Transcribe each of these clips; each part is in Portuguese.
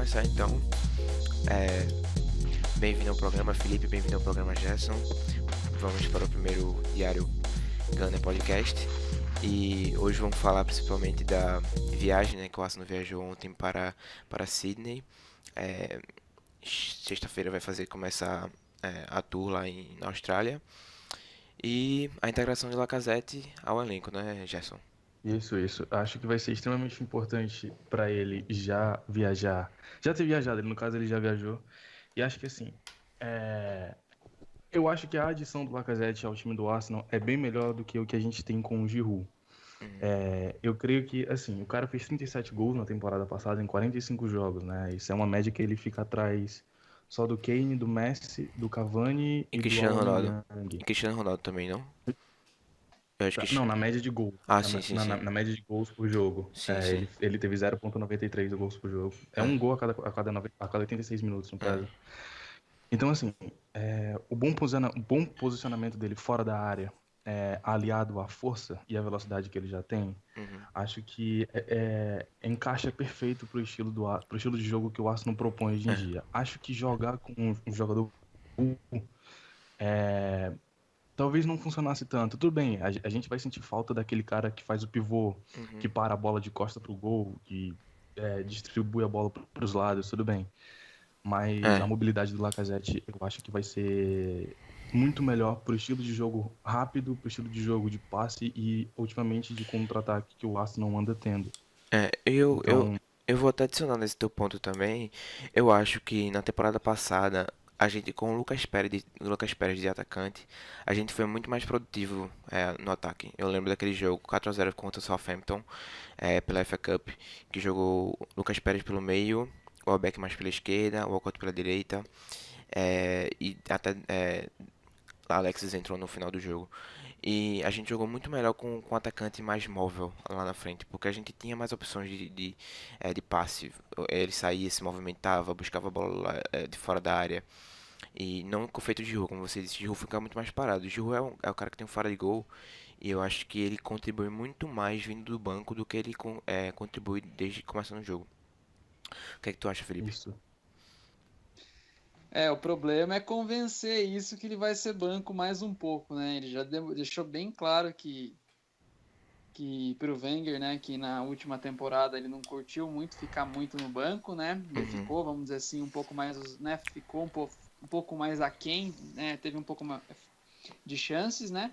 começar então. É, Bem-vindo ao programa Felipe, bem-vindo ao programa Gerson. Vamos para o primeiro Diário Gunner Podcast. E hoje vamos falar principalmente da viagem, né, que o Arsenal viajou ontem para Sydney. Sexta-feira vai começar a tour lá na Austrália. E a integração de Lacazette ao elenco, né, Gerson? Isso. Acho que vai ser extremamente importante para ele já viajar. Já ter viajado, no caso ele já viajou. E acho que assim, é, eu acho que a adição do Lacazette ao time do Arsenal é bem melhor do que o que a gente tem com o Giroud. Uhum. Eu creio que, assim, o cara fez 37 gols na temporada passada em 45 jogos, né? Isso é uma média que ele fica atrás só do Kane, do Messi, do Cavani E e do Cristiano Ronaldo. Aubameyang. E Cristiano Ronaldo também, não? Eu acho que. Não, na média de gols. Ah, Na, sim, sim, na, sim. na média de gols por jogo. Sim, sim. Ele teve 0,93 gols por jogo. É Ah, um gol a cada 86 minutos, no ah. caso. Então, assim, o bom posicionamento dele fora da área, aliado à força e à velocidade que ele já tem, Uhum. acho que encaixa perfeito pro estilo de jogo que o Arsenal propõe hoje em É. dia. Acho que jogar com um jogador é, talvez não funcionasse tanto. Tudo bem, a gente vai sentir falta daquele cara que faz o pivô, que Uhum. para a bola de costa pro gol, que distribui a bola para os lados, tudo bem. Mas a É. mobilidade do Lacazette eu acho que vai ser muito melhor pro estilo de jogo rápido, pro estilo de jogo de passe e ultimamente de contra-ataque que o Arsenal anda tendo. É, Então, eu vou até adicionar nesse teu ponto também. Eu acho que na temporada passada, a gente com o Lucas Pérez de atacante, a gente foi muito mais produtivo no ataque. Eu lembro daquele jogo 4-0 contra o Southampton, pela FA Cup, que jogou o Lucas Pérez pelo meio, o Welbeck mais pela esquerda, o Walcott pela direita, e até Alexis entrou no final do jogo. E a gente jogou muito melhor com um atacante mais móvel lá na frente, porque a gente tinha mais opções de passe. Ele saía, se movimentava, buscava a bola lá, de fora da área. E não com o feito de Giroud, como você disse, Giroud fica muito mais parado. Giroud é o cara que tem um fora de gol, e eu acho que ele contribui muito mais vindo do banco do que ele contribui desde que começou no jogo. O que é que tu acha, Felipe? isso. O problema é convencer isso que ele vai ser banco mais um pouco, né? Ele já deixou bem claro que pro Wenger, né, que na última temporada ele não curtiu muito ficar muito no banco, né? Ele Uhum. ficou, vamos dizer assim, um pouco mais, né, ficou um pouco mais aquém, né? Teve um pouco de chances, né?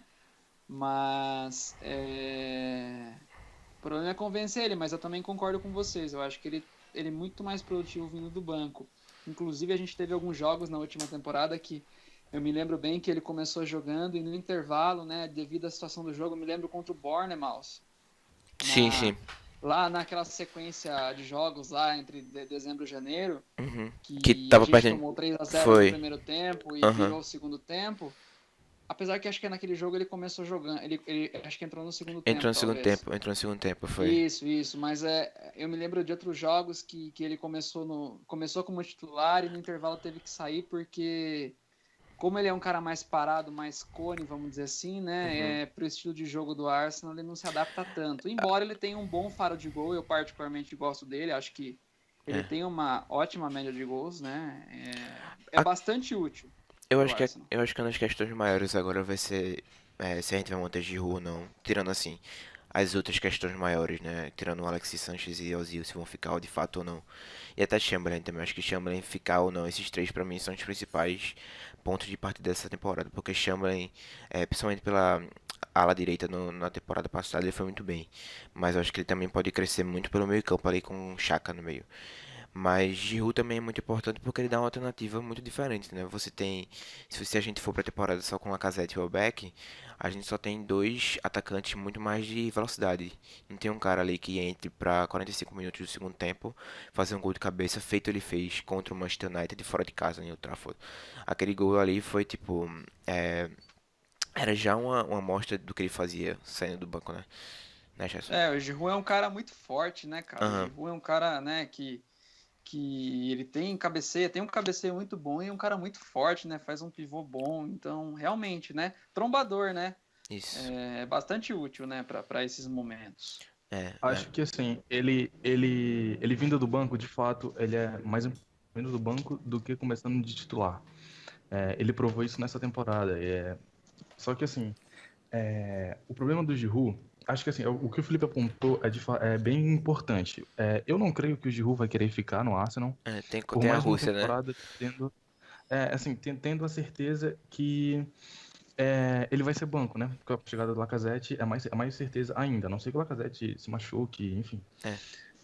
Mas o problema é convencer ele, mas eu também concordo com vocês. Eu acho que ele é muito mais produtivo vindo do banco. Inclusive, a gente teve alguns jogos na última temporada que eu me lembro bem que ele começou jogando e no intervalo, né, devido à situação do jogo, eu me lembro contra o Bournemouth, Sim, sim. lá naquela sequência de jogos lá entre dezembro e janeiro, Uhum. Que que a tava gente perdendo. tomou 3-0 no Foi. primeiro tempo e Aham. virou o segundo tempo. Apesar que acho que naquele jogo ele começou jogando, ele acho que entrou no segundo Entrou tempo, no segundo talvez. tempo, entrou no segundo tempo, foi. Isso, mas eu me lembro de outros jogos que ele começou como titular e no intervalo teve que sair porque, como ele é um cara mais parado, mais cone, vamos dizer assim, Uhum. né, pro estilo de jogo do Arsenal ele não se adapta tanto. Embora ele tenha um bom faro de gol, eu particularmente gosto dele, acho que ele É. tem uma ótima média de gols, né, é A- bastante útil Eu pro acho que, Arsenal. eu acho que uma das questões maiores agora vai ser se a gente vai manter Giroud ou não. Tirando assim, as outras questões maiores, né? Tirando o Alexis Sanchez e Ozil, se vão ficar de fato ou não. E até Chamberlain também. Acho que Chamberlain ficar ou não. Esses três pra mim são os principais pontos de partida dessa temporada. Porque Chamberlain, principalmente pela ala direita na temporada passada, ele foi muito bem. Mas eu acho que ele também pode crescer muito pelo meio campo ali com o Xhaka no meio. Mas Giroud também é muito importante porque ele dá uma alternativa muito diferente, né? Você tem, se a gente for para a temporada só com Lacazette e Welbeck, a gente só tem dois atacantes muito mais de velocidade. Não tem um cara ali que entre para 45 minutos do segundo tempo, fazer um gol de cabeça, feito ele fez contra o Manchester United fora de casa em Old Trafford. Aquele gol ali foi tipo, é, era já uma amostra do que ele fazia saindo do banco, né, Gerson? O Giroud é um cara muito forte, né, cara? O Aham. Giroud é um cara, né, que ele tem um cabeceio muito bom e é um cara muito forte, né? Faz um pivô bom, então realmente, né? Trombador, né? Isso. É bastante útil, né? Para esses momentos. É. Acho que assim, ele vindo do banco, de fato, ele é mais vindo do banco do que começando de titular. Ele provou isso nessa temporada. Só que assim, o problema do Giroud, acho que assim, o que o Felipe apontou é bem importante. Eu não creio que o Giroud vai querer ficar no Arsenal por Tem a mais uma Rússia, né? temporada tendo a certeza que ele vai ser banco, né? Com a chegada do Lacazette é mais certeza ainda. A não sei que o Lacazette se machuque, enfim.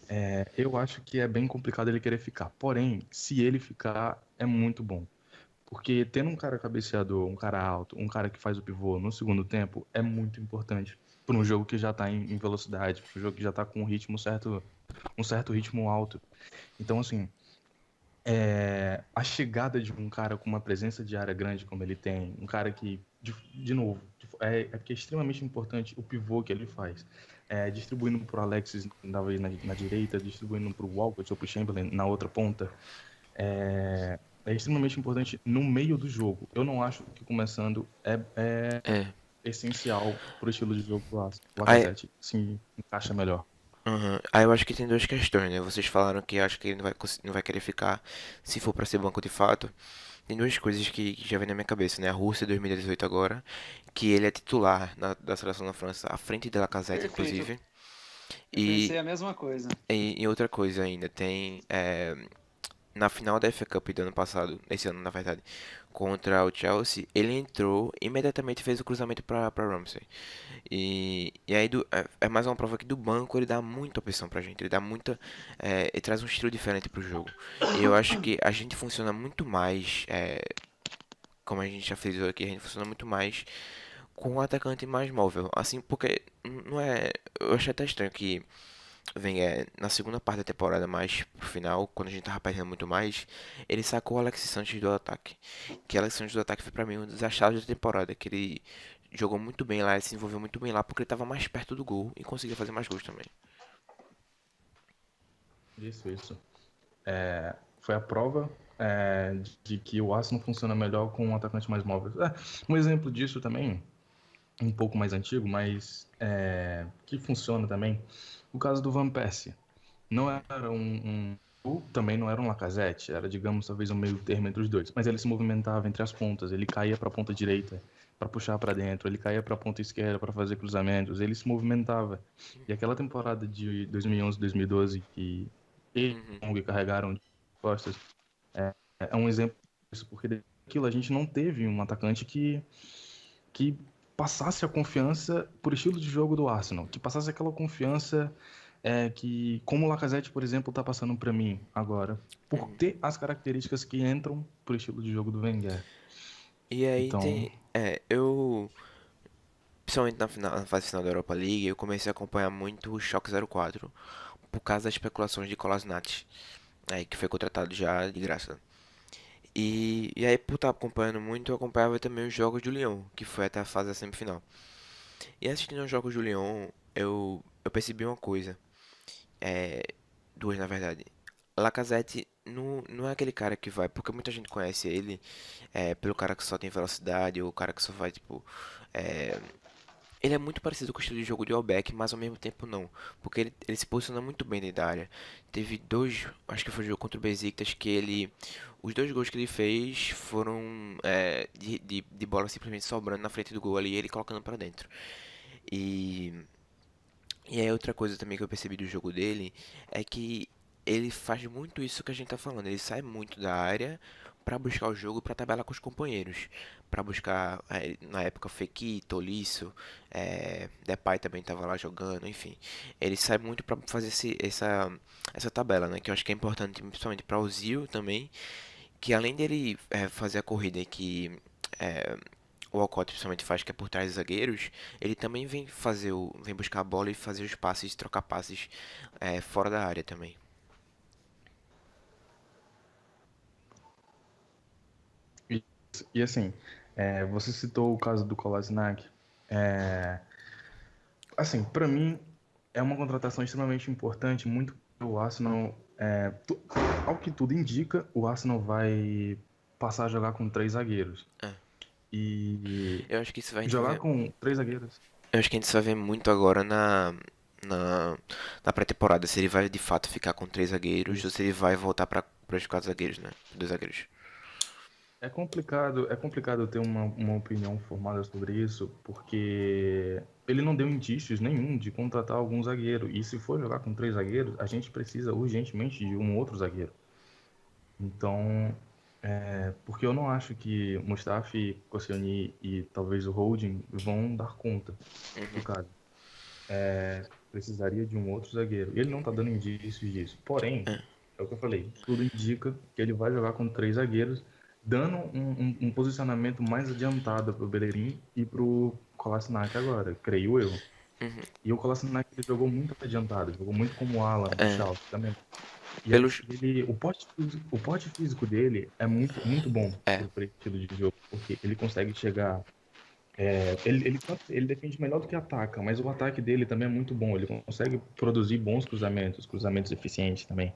É. Eu acho que é bem complicado ele querer ficar. Porém, se ele ficar, é muito bom. Porque tendo um cara cabeceador, um cara alto, um cara que faz o pivô no segundo tempo é muito importante para um jogo que já está em velocidade, para um jogo que já está com um certo ritmo alto. Então, assim, a chegada de um cara com uma presença de área grande como ele tem, um cara que, de novo, porque é extremamente importante o pivô que ele faz. Distribuindo para o Alexis na direita, distribuindo para o Walcott ou para o Chamberlain na outra ponta, é extremamente importante no meio do jogo. Eu não acho que começando é É. essencial para o estilo de jogo do Aí, Lacazette se encaixa melhor. Aí eu acho que tem duas questões, né? Vocês falaram que acho que ele não vai querer ficar se for pra ser banco de fato. Tem duas coisas que já vem na minha cabeça, né? A Rússia 2018 agora, que ele é titular da seleção da França, à frente de Lacazette, Perfeito. inclusive. Eu E, pensei a mesma coisa. e outra coisa ainda, na final da FA Cup do ano passado, esse ano na verdade, contra o Chelsea, ele entrou e imediatamente fez o cruzamento para Ramsey. E aí é mais uma prova que do banco ele dá muita opção pra gente, ele dá muita, ele traz um estilo diferente pro jogo. E eu acho que a gente funciona muito mais, como a gente já fez aqui, a gente funciona muito mais com um atacante mais móvel. Assim, porque não é, eu achei até estranho que na segunda parte da temporada, mais pro final, quando a gente tava perdendo muito mais, ele sacou o Alexis Sanches do ataque. Que o Alexis Sanches do ataque foi pra mim um dos achados da temporada, que ele jogou muito bem lá, ele se envolveu muito bem lá, porque ele tava mais perto do gol e conseguia fazer mais gols também. Isso. Foi a prova de que o Arsenal funciona melhor com um atacante mais móvel. Um exemplo disso também, um pouco mais antigo, mas que funciona também, o caso do Van Persie. Não era também não era um Lacazette, era, digamos, talvez um meio termo entre os dois, mas ele se movimentava entre as pontas, ele caía para a ponta direita para puxar para dentro, ele caía para a ponta esquerda para fazer cruzamentos, ele se movimentava. E aquela temporada de 2011, 2012 que ele Uhum. e o Kong carregaram de costas, é um exemplo disso, porque daquilo a gente não teve um atacante que passasse a confiança por estilo de jogo do Arsenal, que passasse aquela confiança que, como o Lacazette, por exemplo, está passando para mim agora, por Uhum. ter as características que entram por estilo de jogo do Wenger. E aí Então, tem. Eu. Principalmente na fase final da Europa League, eu comecei a acompanhar muito o Schalke 04 por causa das especulações de Kolasinac, que foi contratado já de graça. E aí, por estar acompanhando muito, eu acompanhava também os jogos do Lyon, que foi até a fase da semifinal. E assistindo os jogos do Lyon, eu percebi uma coisa. É, duas, na verdade. Lacazette não é aquele cara que vai, porque muita gente conhece ele pelo cara que só tem velocidade, ou o cara que só vai, tipo. é, Ele é muito parecido com o estilo de jogo de Welbeck, mas ao mesmo tempo não. Porque ele se posiciona muito bem dentro da área. Teve dois, acho que foi o jogo contra o Besiktas, que ele. Os dois gols que ele fez foram de bola simplesmente sobrando na frente do gol ali e ele colocando pra dentro. E, e aí outra coisa também que eu percebi do jogo dele é que ele faz muito isso que a gente tá falando. Ele sai muito da área pra buscar o jogo, pra tabelar com os companheiros, pra buscar na época Fekir, Tolisso, Depay também tava lá jogando, enfim. Ele sai muito pra fazer essa tabela, né? Que eu acho que é importante, principalmente pra Ozil também, que além dele fazer a corrida que é, o Walcott principalmente faz, que é por trás dos zagueiros, ele também vem buscar a bola e fazer os passes, trocar passes fora da área também. e assim, você citou o caso do Kolasinac. Assim, para mim, é uma contratação extremamente importante, muito o Arsenal. Ao que tudo indica, o Arsenal vai passar a jogar com três zagueiros. É. E Eu acho que isso vai, a gente vai jogar ver, com três zagueiros. eu acho que a gente só vê muito agora na, na pré-temporada, se ele vai de fato ficar com três zagueiros ou Isso. se ele vai voltar para os quatro zagueiros, né? Dois zagueiros. É complicado ter uma opinião formada sobre isso, porque ele não deu indícios nenhum de contratar algum zagueiro. E se for jogar com três zagueiros, a gente precisa urgentemente de um outro zagueiro. Então, porque eu não acho que Mustafi, Koscielny e talvez o Holding vão dar conta do Uhum. caso. Precisaria de um outro zagueiro. E ele não tá dando indícios disso. Porém, É, é o que eu falei, tudo indica que ele vai jogar com três zagueiros, dando um posicionamento mais adiantado pro Bellerin e pro Kolasinac agora, creio eu. uhum. E o Kolasinac ele jogou muito adiantado, jogou muito como ala no É, Schalke também. E aí, pelos. o porte físico dele é muito bom É, pro estilo de jogo, porque ele consegue chegar. Ele defende melhor do que ataca, mas o ataque dele também é muito bom. Ele consegue produzir bons cruzamentos, cruzamentos eficientes também.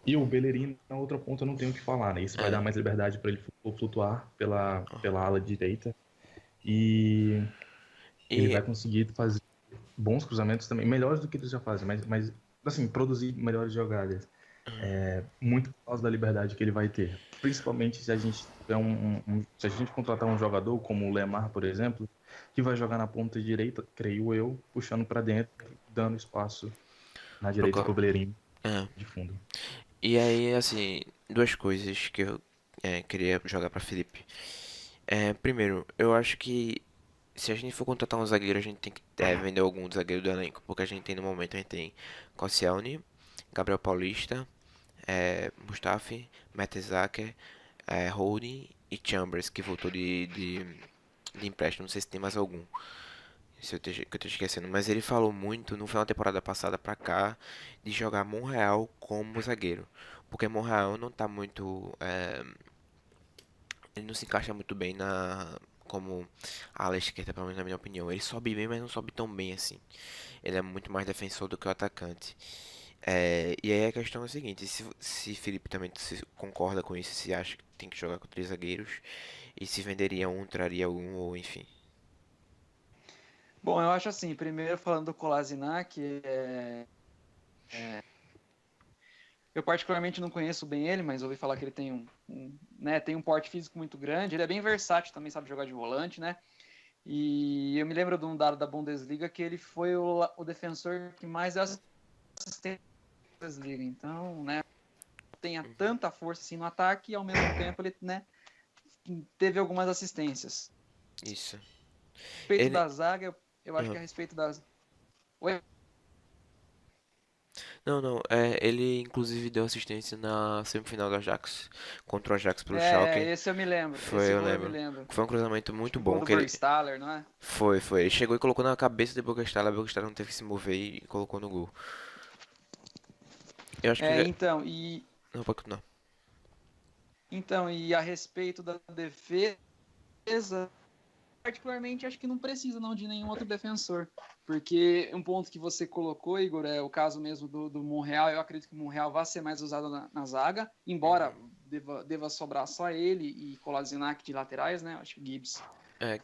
E o Bellerin, na outra ponta, não tem o que falar, né? Isso vai dar é. mais liberdade para ele flutuar pela ala direita e ele E vai conseguir fazer bons cruzamentos também, melhores do que eles já fazem, mas assim, produzir melhores jogadas. Muito por causa da liberdade que ele vai ter. Principalmente se a gente tiver se a gente contratar um jogador como o Lemar, por exemplo, que vai jogar na ponta direita, creio eu, puxando para dentro, dando espaço na pro direita pro Bellerin é. de fundo. E aí, assim, duas coisas que eu queria jogar pra Felipe. Primeiro, eu acho que se a gente for contratar um zagueiro, a gente tem que vender algum zagueiro do elenco, porque a gente tem no momento, a gente tem Koscielny, Gabriel Paulista, Mustafi, Mertesacker, Holding e Chambers, que voltou de empréstimo. Não sei se tem mais algum. Se eu que eu tô esquecendo, mas ele falou muito no final da temporada passada pra cá de jogar Monreal como zagueiro, porque Monreal não tá muito, ele não se encaixa muito bem na como ala esquerda, pelo menos na minha opinião. Ele sobe bem, mas não sobe tão bem assim. Ele é muito mais defensor do que o atacante. E aí a questão é a seguinte, se Felipe também concorda com isso, se acha que tem que jogar com três zagueiros, e se venderia um, traria um, ou enfim. Bom, eu acho assim, primeiro falando do Kolasinac, eu particularmente não conheço bem ele, mas ouvi falar que ele tem né, tem um porte físico muito grande, ele é bem versátil, também sabe jogar de volante, né? E eu me lembro de um dado da Bundesliga que ele foi o defensor que mais deu assistência da Bundesliga. Então, né, tenha tanta força assim no ataque e ao mesmo tempo ele, né, teve algumas assistências. Isso. A respeito Ele, da zaga, eu acho que ah, a respeito das... Oi? não, não, ele inclusive deu assistência na semifinal do Ajax, contra o Ajax pelo Schalke. Esse eu me lembro. Foi, Esse eu gol eu me lembro. lembro. Foi um cruzamento muito Acho que o gol bom, do que ele Burgstaller, não é? foi. Ele chegou e colocou na cabeça do Burgstaller não teve que se mover e colocou no gol. Eu acho que Então, não pode continuar. e a respeito da defesa, particularmente acho que não precisa não de nenhum outro defensor, porque um ponto que você colocou, Igor, é o caso mesmo do Monreal. Eu acredito que o Monreal vai ser mais usado na zaga, embora Uhum. deva sobrar só ele e Kolasinac de laterais, né? Acho que o Gibbs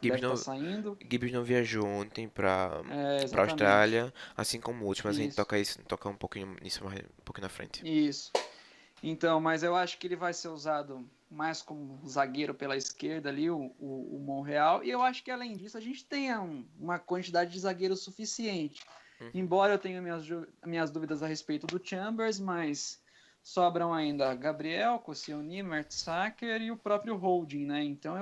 Gibbs deve estar não, saindo. Gibbs não viajou ontem pra Exatamente. Austrália, assim como o último, mas a gente Isso, toca um pouquinho nisso um pouquinho na frente. isso. Então, mas eu acho que ele vai ser usado mais como zagueiro pela esquerda ali, o Monreal. E eu acho que além disso a gente tenha uma quantidade de zagueiros suficiente. Uhum. Embora eu tenha minhas dúvidas a respeito do Chambers, mas sobram ainda Gabriel, Koscielny, Mertesacker e o próprio Holding, né? Então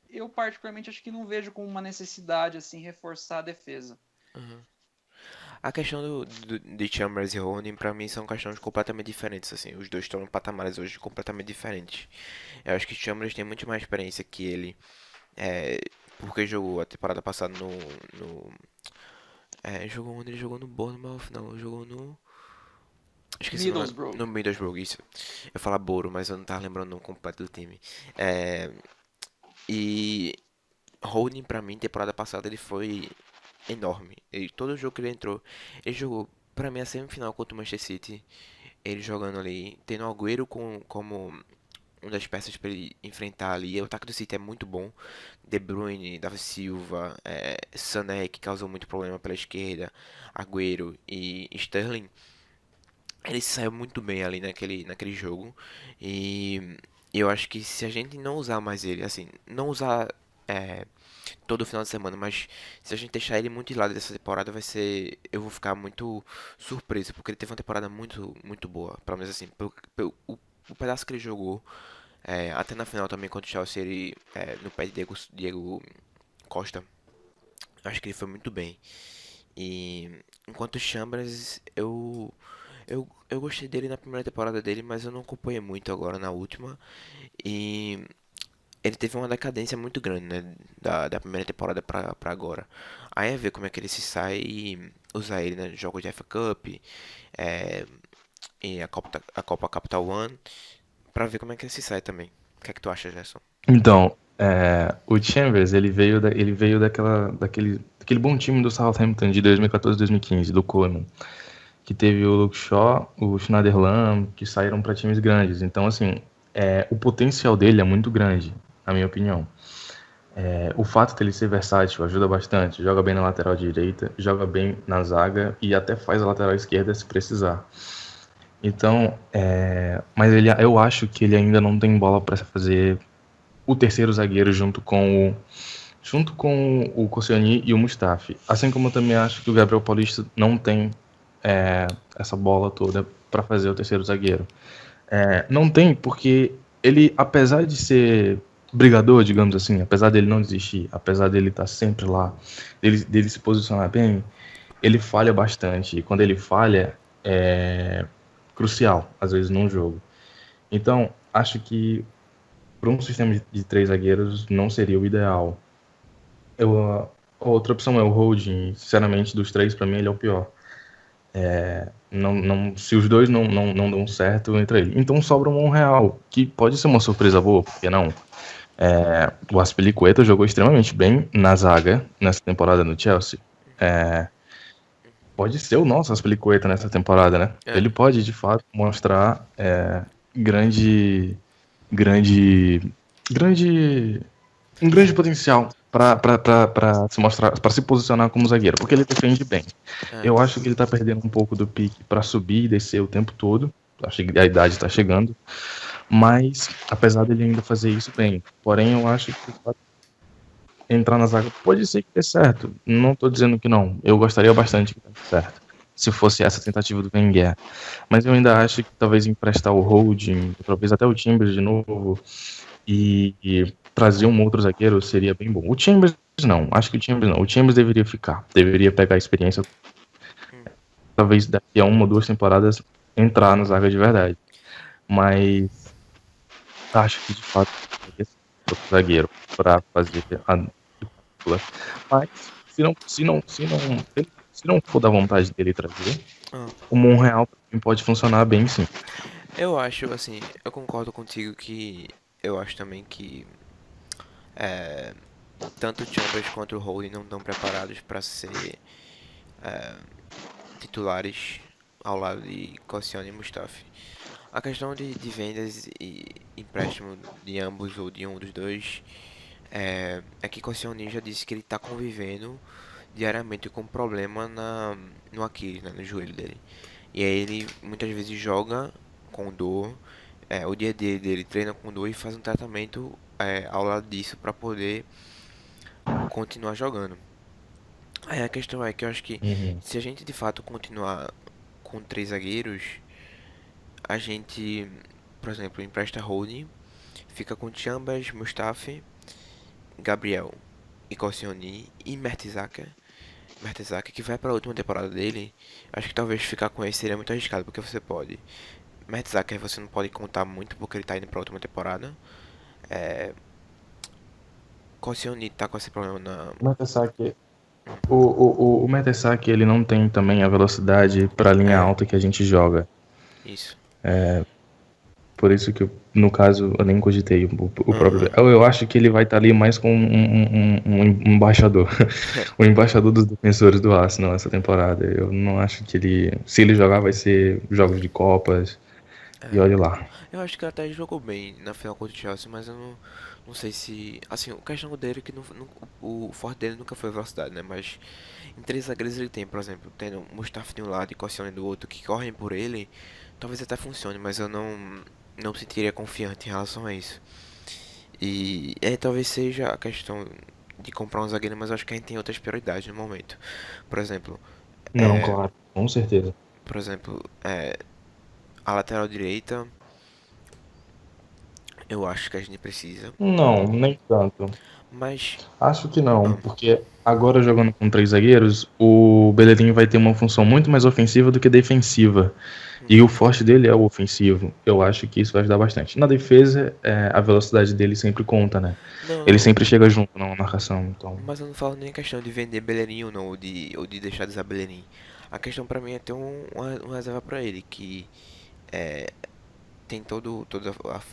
eu particularmente acho que não vejo como uma necessidade assim reforçar a defesa. Uhum. A questão de Chambers e Holding, pra mim, são questões completamente diferentes, assim. Os dois estão em patamares hoje completamente diferentes. Eu acho que Chambers tem muito mais experiência que ele, é, porque jogou a temporada passada jogou onde ele jogou no Bournemouth, não, jogou no... Esqueci o nome, Middlesbrough. no Middlesbrough, isso. Eu falo Boro, mas eu não tava lembrando o nome completo do time. É, e Holding, pra mim, temporada passada, ele foi enorme. Todo jogo que ele entrou, ele jogou, pra mim, a semifinal contra o Manchester City. Ele jogando ali, tendo o Agüero como uma das peças para ele enfrentar ali. O ataque do City é muito bom. De Bruyne, Davi Silva, Sané, que causou muito problema pela esquerda, Agüero e Sterling. Ele saiu muito bem ali naquele jogo. E eu acho que se a gente não usar mais ele, assim, não usar é, todo final de semana, mas se a gente deixar ele muito de lado dessa temporada, vai ser. Eu vou ficar muito surpreso, porque ele teve uma temporada muito boa. Pelo menos assim, o pedaço que ele jogou, até na final também contra o Chelsea, ele, no pé de Diego Costa, acho que ele foi muito bem. E enquanto o Chambers, eu gostei dele na primeira temporada dele, mas eu não acompanhei muito agora na última. E ele teve uma decadência muito grande, né? Da primeira temporada pra agora. Aí é ver como é que ele se sai e usar ele, né? Jogos de FA Cup, é, e a Copa Capital One, pra ver como é que ele se sai também. O que é que tu acha, Gerson? Então, o Chambers, ele veio daquele bom time do Southampton de 2014 e 2015, do Koeman, que teve o Luke Shaw, o Schneiderlin, que saíram para times grandes. Então, assim, o potencial dele é muito grande, na minha opinião. O fato dele ser versátil ajuda bastante. Joga bem na lateral direita, joga bem na zaga e até faz a lateral esquerda se precisar. Então, mas eu acho que ele ainda não tem bola para fazer o terceiro zagueiro junto com o Koscielny e o Mustafi. Assim como eu também acho que o Gabriel Paulista não tem essa bola toda para fazer o terceiro zagueiro. Não tem, porque ele, apesar de ser brigador, digamos assim, apesar dele não desistir, apesar dele estar sempre lá, dele se posicionar bem, ele falha bastante. E quando ele falha, é crucial, às vezes, num jogo. Então, acho que para um sistema de três zagueiros não seria o ideal. A outra opção é o Holding. Sinceramente, dos três, para mim, ele é o pior. Se os dois não dão certo, entra ele. Então sobra um Monreal, que pode ser uma surpresa boa, porque não? O Azpilicueta jogou extremamente bem na zaga nessa temporada no Chelsea. Pode ser o nosso Azpilicueta nessa temporada, né? Ele pode, de fato, mostrar grande um grande potencial para se mostrar, para se posicionar como zagueiro, porque ele defende bem. Eu acho que ele tá perdendo um pouco do pique para subir e descer o tempo todo. Acho que a idade está chegando, mas apesar dele ainda fazer isso bem, porém eu acho que entrar na zaga pode ser que dê certo. Não tô dizendo que não. Eu gostaria bastante que desse certo, se fosse essa tentativa do Wenger. Mas eu ainda acho que talvez emprestar o Holding, talvez até o Timbers de novo, e trazer um outro zagueiro seria bem bom. O Chambers não, acho que o Chambers não. O Chambers deveria ficar, deveria pegar a experiência, talvez daqui a 1 ou 2 temporadas entrar na zaga de verdade. Mas acho que de fato esse outro zagueiro para fazer a dupla. Mas se não for da vontade dele trazer, o Monreal pode funcionar bem, sim. Eu acho, assim, eu concordo contigo que eu acho também que tanto o Chambers quanto o Holding não estão preparados para ser titulares ao lado de Koscielny e Mustafi. A questão de vendas e empréstimo de ambos ou de um dos dois é que Koscielny já disse que ele está convivendo diariamente com problema no Aquiles, né, no joelho dele. E aí ele muitas vezes joga com dor, o dia a dia dele treina com dor e faz um tratamento ao lado disso para poder continuar jogando. Aí a questão é que eu acho que se a gente de fato continuar com três zagueiros, a gente, por exemplo, empresta Holding, fica com Chambers, Mustafi, Gabriel e Koscielny e Mertesacker, que vai para a última temporada dele. Acho que talvez ficar com ele seria muito arriscado, porque você pode. Mertesacker você não pode contar muito porque ele tá indo para a última temporada. Koscielny tá com esse problema na. O Mertesacker, ele não tem também a velocidade para a linha alta que a gente joga. Isso. Por isso que, no caso, eu nem cogitei o próprio. Eu acho que ele vai estar ali mais com um embaixador. O embaixador dos defensores do Arsenal essa temporada. Eu não acho que ele. Se ele jogar, vai ser jogos de Copas. E É, olhe lá. eu acho que ele até jogou bem na final contra o Chelsea, mas eu não sei se. Assim, a questão dele é que o forte dele nunca foi a velocidade, né? Mas em três zagueiros ele tem, por exemplo, tendo Mustafa de um lado e Koscielny do outro que correm por ele, talvez até funcione, mas eu não me sentiria confiante em relação a isso. E talvez seja a questão de comprar um zagueiro, mas eu acho que a gente tem outras prioridades no momento. Por exemplo, Não, claro, com certeza. por exemplo, a lateral direita, eu acho que a gente precisa, Não, nem tanto. mas Acho que não, ah, porque agora jogando com três zagueiros, o Bellerin vai ter uma função muito mais ofensiva do que defensiva. E o uhum. forte dele é o ofensivo. Eu acho que isso vai ajudar bastante. Na defesa, a velocidade dele sempre conta, né? Não, Ele não, sempre chega junto na marcação, então. mas eu não falo nem questão de vender Bellerin ou não, ou de deixar de usar Bellerin. A questão pra mim é ter uma reserva pra ele, que tem toda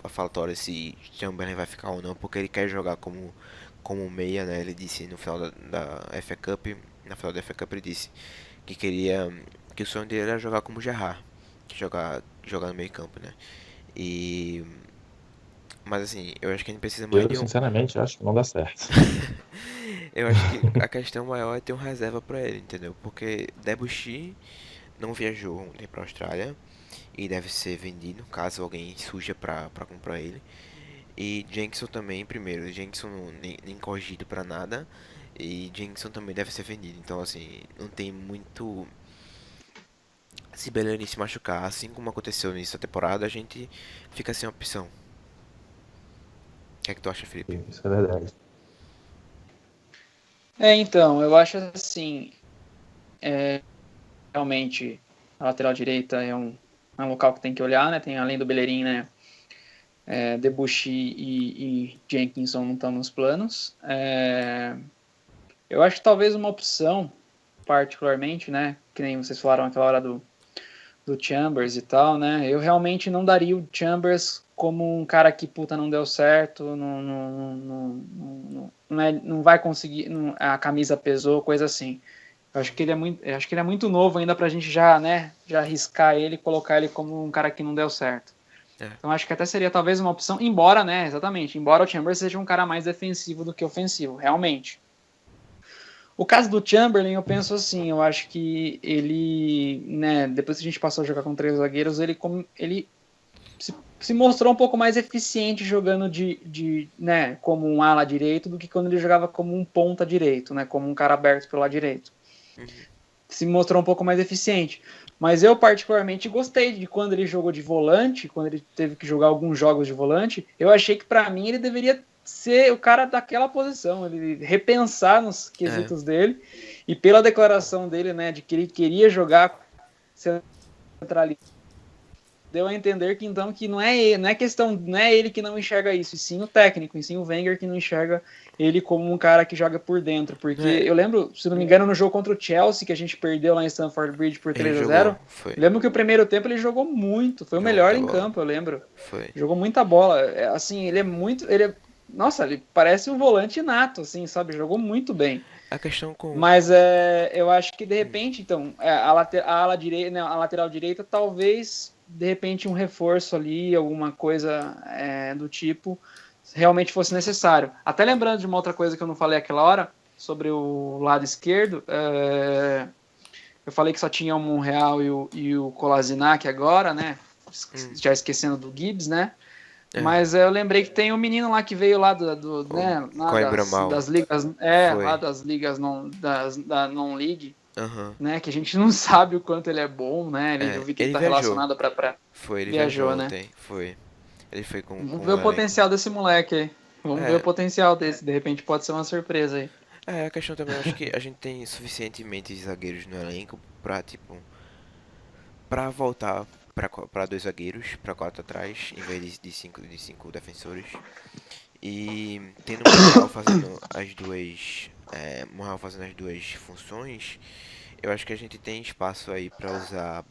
a falatória se Chamberlain vai ficar ou não, porque ele quer jogar como meia, né? Ele disse no final da FA Cup, na final da FA Cup ele disse que queria, que o sonho dele era jogar como Gerrard, que jogar no meio campo, né? E, mas assim, eu acho que a gente precisa mais Eu, de um. sinceramente, acho que não dá certo. Eu acho que a questão maior é ter um reserva pra ele, entendeu? Porque Debuchy não viajou ontem pra Austrália e deve ser vendido caso alguém surja pra comprar ele. E Jenkinson também, primeiro, Jenkinson nem cogido pra nada. E Jenkinson também deve ser vendido. Então, assim, não tem muito. Se Bellerin se machucar, assim como aconteceu nessa temporada, a gente fica sem opção. O que é que tu acha, Felipe? Isso é verdade. Então, eu acho assim, realmente a lateral direita é um local que tem que olhar, né? Tem além do Bellerin, né? Debuchy e Jenkinson não estão nos planos. Eu acho que talvez uma opção, particularmente, né? Que nem vocês falaram aquela hora do Chambers e tal, né? Eu realmente não daria o Chambers como um cara que puta não deu certo, não vai conseguir, a camisa pesou, coisa assim. Eu acho que ele é muito novo ainda pra gente já, né, já arriscar ele e colocar ele como um cara que não deu certo. É, Então acho que até seria talvez uma opção, embora, né, exatamente, embora o Chambers seja um cara mais defensivo do que ofensivo, realmente. O caso do Chamberlain, eu penso assim, eu acho que ele, né, depois que a gente passou a jogar com três zagueiros, ele se mostrou um pouco mais eficiente jogando né, como um ala direito do que quando ele jogava como um ponta direito, né, como um cara aberto pelo lado direito. uhum, Se mostrou um pouco mais eficiente. Mas eu particularmente gostei de quando ele jogou de volante, quando ele teve que jogar alguns jogos de volante, eu achei que para mim ele deveria ser o cara daquela posição, ele repensar nos é, quesitos dele, e pela declaração dele, né, de que ele queria jogar centralizado, deu a entender que então que não é ele que não enxerga isso, e sim o técnico, e sim o Wenger que não enxerga ele como um cara que joga por dentro, não porque é, eu lembro, se não me engano, no jogo contra o Chelsea que a gente perdeu lá em Stamford Bridge por ele 3-0, jogou, foi, eu lembro que o primeiro tempo ele jogou muito, foi o jogou melhor muita em bola, campo, eu lembro. foi. Jogou muita bola, assim, nossa, ele parece um volante nato, assim, sabe? Jogou muito bem. A questão com, Mas eu acho que de repente, então, a ala direita, né, a lateral direita, talvez de repente um reforço ali, alguma coisa do tipo, realmente fosse necessário. Até lembrando de uma outra coisa que eu não falei aquela hora, sobre o lado esquerdo, eu falei que só tinha o Monreal e o Kolasinac agora, né? hum, Já esquecendo do Gibbs, né? é, Mas eu lembrei que tem um menino lá que veio lá o né, lá Coimbra mal, das ligas, lá foi, das ligas da non-league, aham, né, que a gente não sabe o quanto ele é bom, né? Eu vi que ele ele tá viajou, relacionado para foi, ele viajou viajou, né? ontem, foi, ele foi Vamos com ver o o elenco. potencial desse moleque aí. Vamos ver o É, potencial desse, de repente pode ser uma surpresa aí. a questão também, eu acho que a gente tem suficientemente zagueiros no elenco pra, tipo, pra voltar pra dois zagueiros, pra quatro atrás, em vez de cinco defensores. E tendo Monreal fazendo as duas funções, eu acho que a gente tem espaço aí pra usar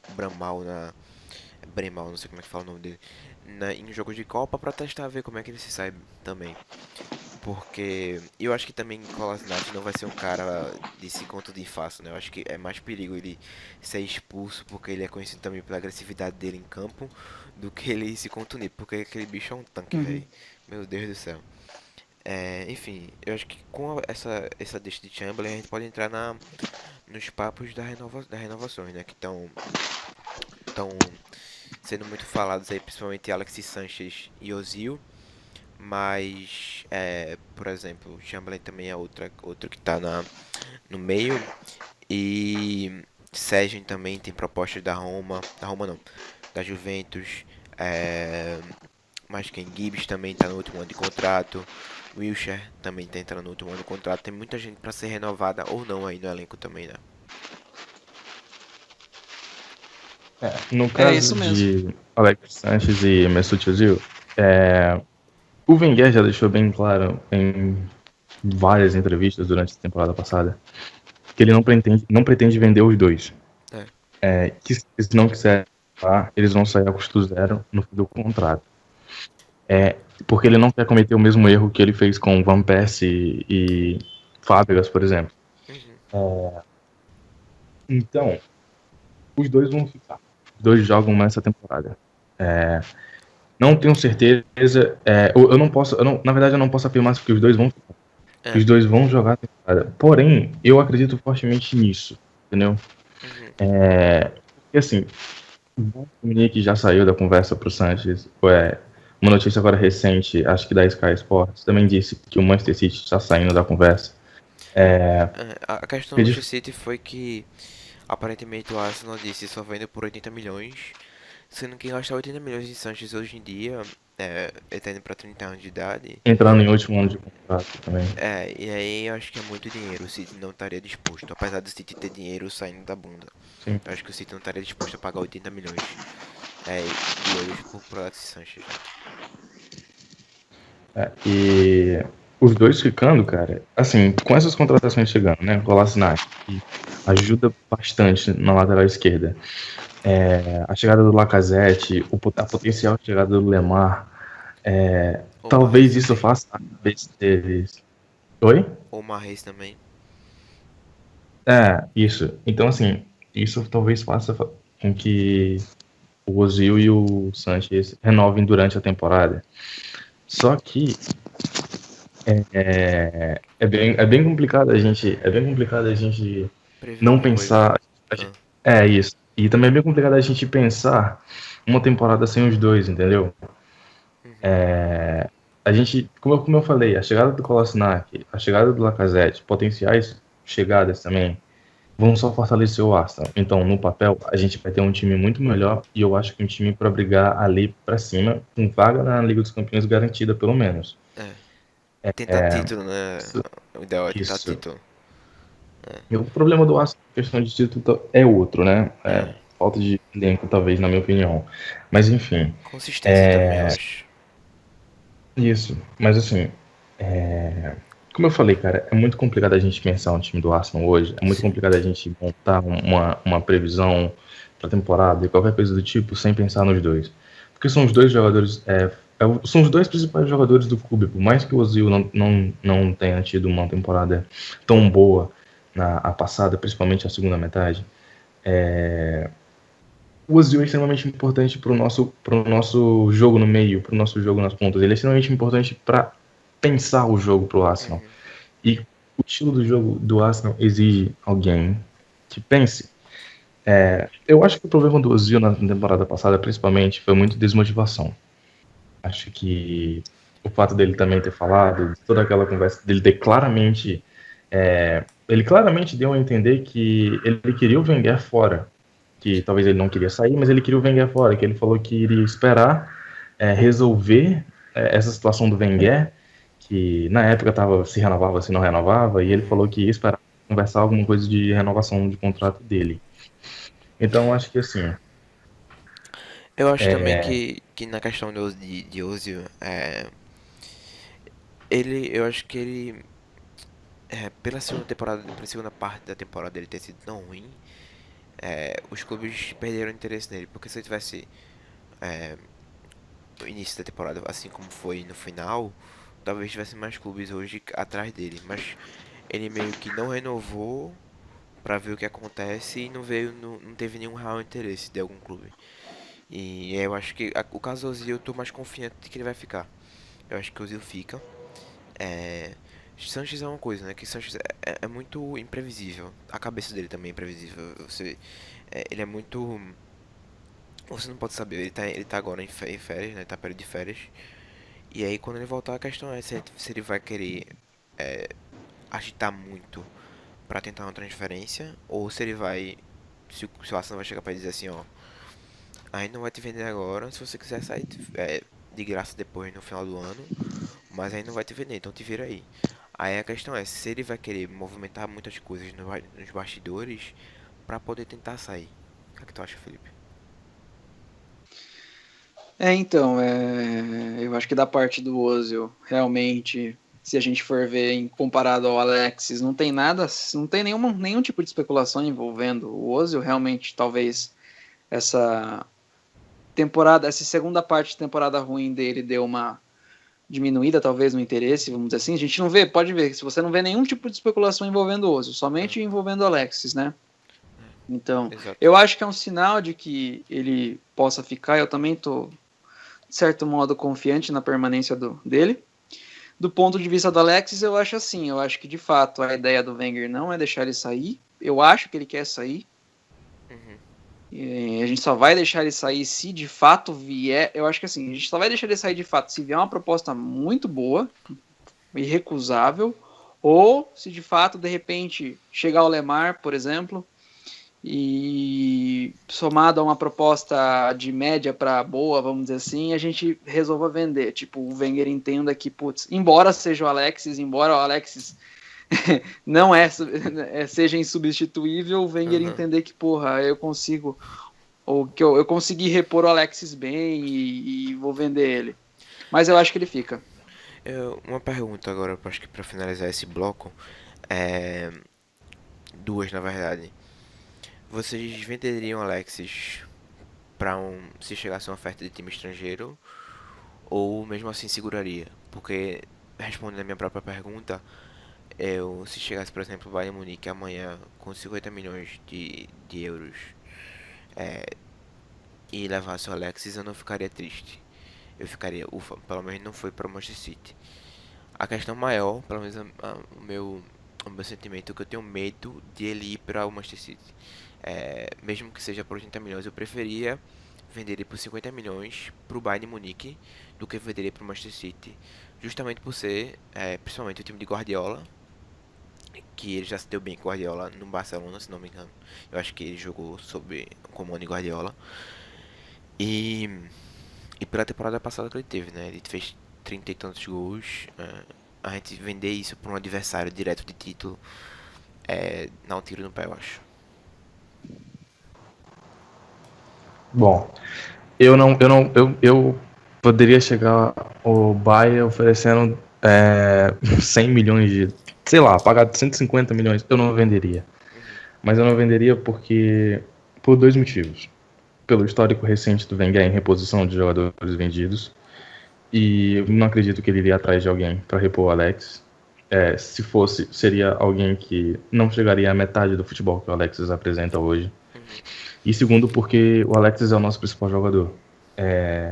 Bramal Bremal, não sei como é que fala o nome dele, em jogos de Copa pra testar, ver como é que ele se sai também. Porque eu acho que também Kolasinac não vai ser um cara de se contundir fácil, né? Eu acho que é mais perigo ele ser expulso, porque ele é conhecido também pela agressividade dele em campo, do que ele se contundir, porque aquele bicho é um tanque, velho. Uhum. Meu Deus do céu. Enfim, eu acho que com essa deixa de Chamberlain a gente pode entrar nos papos das renovações, né? Que estão sendo muito falados aí, principalmente Alexis Sanchez e Ozil. Mas, por exemplo, Chamberlain também é outro que tá no meio. E Sejin também tem propostas da Roma. Da Roma não, da Juventus. É, mas quem Gibbs também tá no último ano de contrato. Wilshere também tá entrando no último ano de contrato. Tem muita gente para ser renovada ou não aí no elenco também, né? No É caso isso mesmo. de Alex Sanches e Mesut Özil, o Wenger já deixou bem claro em várias entrevistas durante a temporada passada que ele não pretende vender os dois. É. Que se eles não quiserem, eles vão sair a custo zero no fim do contrato. Porque ele não quer cometer o mesmo erro que ele fez com Van Persie e Fábregas, por exemplo. Uhum. Então, os dois vão ficar. Os dois jogam nessa temporada. Não tenho certeza. Eu não posso. Na verdade, eu não posso afirmar que os dois vão ficar. É. Os dois vão jogar a temporada. Porém, eu acredito fortemente nisso. Entendeu? Uhum. Porque assim, o Bayern Munique já saiu da conversa pro Sanches. Uma notícia agora recente, acho que da Sky Sports, também disse que o Manchester City está saindo da conversa. A questão do Eles Manchester City foi que aparentemente o Arsenal disse só vende por 80 milhões, sendo que gastar 80 milhões em Sanches hoje em dia, ele tá indo pra 30 anos de idade, entrando em último ano de contrato também. e aí eu acho que é muito dinheiro, o City não estaria disposto, apesar do City ter dinheiro saindo da bunda. Sim. Eu acho que o City não estaria disposto a pagar 80 milhões de euros por Alexis Sanchez, né? E os dois ficando, cara, assim, com essas contratações chegando, né? O Kolasinac, que ajuda bastante na lateral esquerda. A chegada do Lacazette, a potencial chegada do Lemar. Ou Mahrez Talvez isso também. faça a cabeça deles. Oi? Ou Mahrez também. Isso. Então, assim, isso talvez faça com que o Ozil e o Sanches renovem durante a temporada. Só que é bem complicado a gente Prever não alguma coisa. pensar. Ah, Isso. E também é bem complicado a gente pensar uma temporada sem os dois, entendeu? uhum, A gente, como eu falei, a chegada do Kolasinac, a chegada do Lacazette, potenciais chegadas também, vão só fortalecer o Arsenal. Então, no papel, a gente vai ter um time muito melhor e eu acho que um time para brigar ali para cima, com vaga na Liga dos Campeões garantida, pelo menos. é. Tentar título, né? Isso. O ideal é tentar Isso. título. E o problema do Arsenal, questão de título, é outro, né? É. Falta de elenco, talvez, na minha opinião. Mas, enfim, Consistência também, eu acho. isso. Mas, assim, como eu falei, cara, é muito complicado a gente pensar um time do Arsenal hoje. É muito Sim. complicado a gente montar uma previsão para temporada e qualquer coisa do tipo sem pensar nos dois. Porque são os dois jogadores, são os dois principais jogadores do clube. Por mais que o Ozil não tenha tido uma temporada tão boa a passada, principalmente a segunda metade, o Ozil é extremamente importante pro nosso jogo no meio, pro nosso jogo nas pontas. Ele é extremamente importante para pensar o jogo pro Arsenal. Uhum. E o estilo do jogo do Arsenal exige alguém que pense. Eu acho que o problema do Ozil na temporada passada, principalmente, foi muito desmotivação. Acho que o fato dele também ter falado, toda aquela conversa dele ter claramente. Ele claramente deu a entender que ele queria o Wenger fora. Que talvez ele não queria sair, mas ele queria o Wenger fora. Que ele falou que iria esperar resolver essa situação do Wenger, que na época tava, se renovava, se não renovava, e ele Uhum. falou que ia esperar conversar alguma coisa de renovação de contrato dele. Então, acho que assim, Eu acho também que na questão de Ozil, eu acho que ele, pela segunda temporada, pela segunda parte da temporada dele ter sido tão ruim, os clubes perderam interesse nele, porque se ele tivesse no início da temporada, assim como foi no final, talvez tivesse mais clubes hoje atrás dele, mas ele meio que não renovou pra ver o que acontece e não teve nenhum real interesse de algum clube. E eu acho que o caso do Ozil eu tô mais confiante de que ele vai ficar. Eu acho que o Ozil fica. É, Sanches é uma coisa, né? Que Sanches é muito imprevisível. A cabeça dele também é imprevisível. Ele é muito. Você não pode saber. Ele tá agora em férias, né? Tá perto de férias. E aí quando ele voltar, a questão é se ele vai querer agitar muito pra tentar uma transferência, ou se ele vai. Se o Arsenal vai chegar pra ele dizer assim, ó. A gente não vai te vender agora, se você quiser sair de graça depois no final do ano, mas aí não vai te vender, então te vira aí. Aí a questão é se ele vai querer movimentar muitas coisas nos bastidores pra poder tentar sair. O que é que tu acha, Felipe? Então, eu acho que da parte do Ozil, realmente, se a gente for ver comparado ao Alexis, não tem nada, não tem nenhum tipo de especulação envolvendo o Ozil. Realmente, talvez essa temporada, essa segunda parte de temporada ruim dele deu uma diminuída, talvez, no interesse, vamos dizer assim. A gente não vê, pode ver, se você não vê nenhum tipo de especulação envolvendo o Ozil, somente envolvendo o Alexis, né? Então, Exato. eu acho que é um sinal de que ele possa ficar. Eu também tô de certo modo, confiante na permanência dele. Do ponto de vista do Alexis, eu acho assim, eu acho que de fato a ideia do Wenger não é deixar ele sair, eu acho que ele quer sair, Uhum. e a gente só vai deixar ele sair se de fato vier, eu acho que assim, a gente só vai deixar ele sair de fato se vier uma proposta muito boa, irrecusável, ou se de fato, de repente, chegar o Lemar, por exemplo, e somado a uma proposta de média para boa, vamos dizer assim, a gente resolva vender. Tipo, o Wenger entenda que, putz, embora seja o Alexis, embora o Alexis não seja insubstituível, o Wenger Uhum. entender que, porra, eu consigo, ou que eu consegui repor o Alexis bem e vou vender ele. Mas eu acho que ele fica. Uma pergunta agora, acho que pra finalizar esse bloco. É, duas, na verdade. Vocês venderiam Alexis pra se chegasse uma oferta de time estrangeiro, ou mesmo assim seguraria? Porque, respondendo a minha própria pergunta, se chegasse, por exemplo, o Bayern Munique amanhã com 50 milhões de euros e levasse o Alexis, eu não ficaria triste. Eu ficaria, ufa, pelo menos não foi para o Manchester City. A questão maior, pelo menos o meu sentimento, é que eu tenho medo de ele ir para o Manchester City. Mesmo que seja por 80 milhões, eu preferia vender ele por 50 milhões para o Bayern de Munique do que vender ele para o Manchester City. Justamente por ser, principalmente o time de Guardiola, que ele já se deu bem com o Guardiola no Barcelona, se não me engano. Eu acho que ele jogou sob o comando de Guardiola. E, e pela temporada passada que ele teve, né? Ele fez 30 e tantos gols. A gente vender isso para um adversário direto de título dá um tiro no pé, eu acho. Bom, eu poderia chegar ao Bayern oferecendo 100 milhões de, sei lá, pagar 150 milhões, eu não venderia. Uhum. Mas eu não venderia por dois motivos. Pelo histórico recente do Wenger em reposição de jogadores vendidos, e eu não acredito que ele iria atrás de alguém para repor o Alex. Se fosse, seria alguém que não chegaria à metade do futebol que o Alexis apresenta hoje. Uhum. E segundo, porque o Alexis é o nosso principal jogador. É.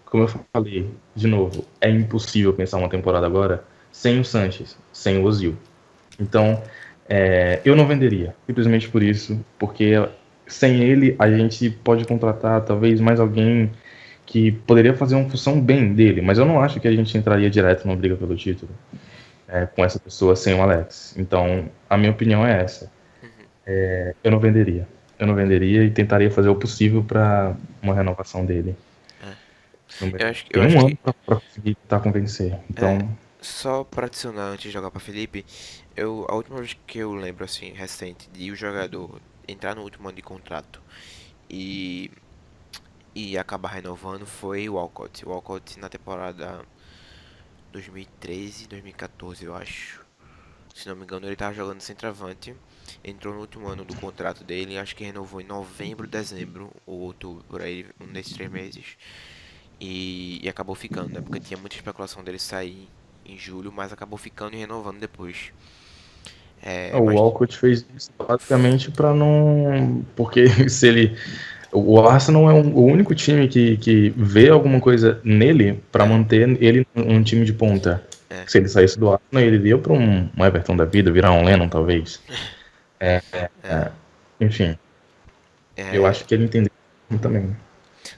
Como eu falei, de novo, é impossível pensar uma temporada agora sem o Sanches, sem o Ozil. Então, eu não venderia, simplesmente por isso, porque sem ele a gente pode contratar talvez mais alguém que poderia fazer uma função bem dele, mas eu não acho que a gente entraria direto numa briga pelo título com essa pessoa sem o Alex. Então, a minha opinião é essa. Uhum. Eu não venderia. Eu não venderia e tentaria fazer o possível para uma renovação dele. É. Número- Eu Tem acho um ano que para conseguir tentar convencer. é, Então, só pra adicionar antes de jogar pra Felipe, a última vez que eu lembro assim, recente, de o jogador entrar no último ano de contrato e, e acabar renovando foi o Walcott. O Walcott na temporada 2013, 2014, eu acho. Se não me engano, ele tava jogando centroavante. Entrou no último ano do contrato dele, acho que renovou em novembro, dezembro ou outubro, por aí, desses 3 meses. E acabou ficando, né? Porque tinha muita especulação dele sair em julho, mas acabou ficando e renovando depois. O Mas Walcott fez isso basicamente para não. Porque se ele. O Arsenal é o único time que vê alguma coisa nele para é, manter ele um time de ponta. é, Se ele saísse do Arsenal, ele ia para um Everton da vida, virar um Lennon, talvez. é, Enfim, eu é, acho que ele entendeu também.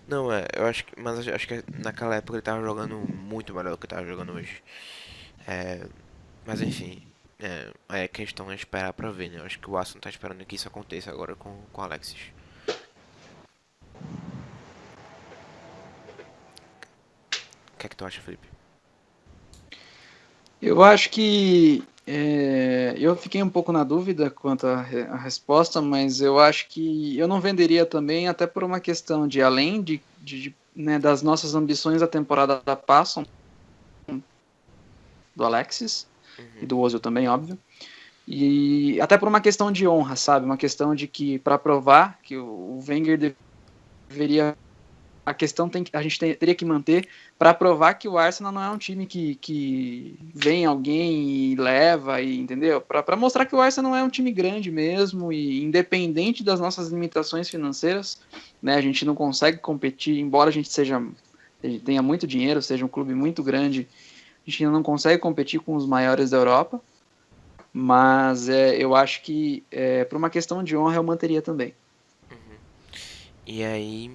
não, eu acho que, mas eu acho que naquela época ele tava jogando muito melhor do que ele tava jogando hoje. É, mas enfim, aí a questão é esperar pra ver, né? Eu acho que o Aston tá esperando que isso aconteça agora com o Alexis. O que é que tu acha, Felipe? Eu acho que eu fiquei um pouco na dúvida quanto à resposta, mas eu acho que eu não venderia também, até por uma questão de além né, das nossas ambições da temporada passam do Alexis e Uhum, do Ozil também, óbvio. E até por uma questão de honra, sabe? Uma questão de que para provar que o Wenger deveria a questão a gente teria que manter para provar que o Arsenal não é um time que vem alguém e leva, e, entendeu? Para mostrar que o Arsenal é um time grande mesmo e independente das nossas limitações financeiras, né? A gente não consegue competir, embora a gente tenha muito dinheiro, seja um clube muito grande, a gente não consegue competir com os maiores da Europa, mas eu acho que por uma questão de honra eu manteria também. uhum. E aí,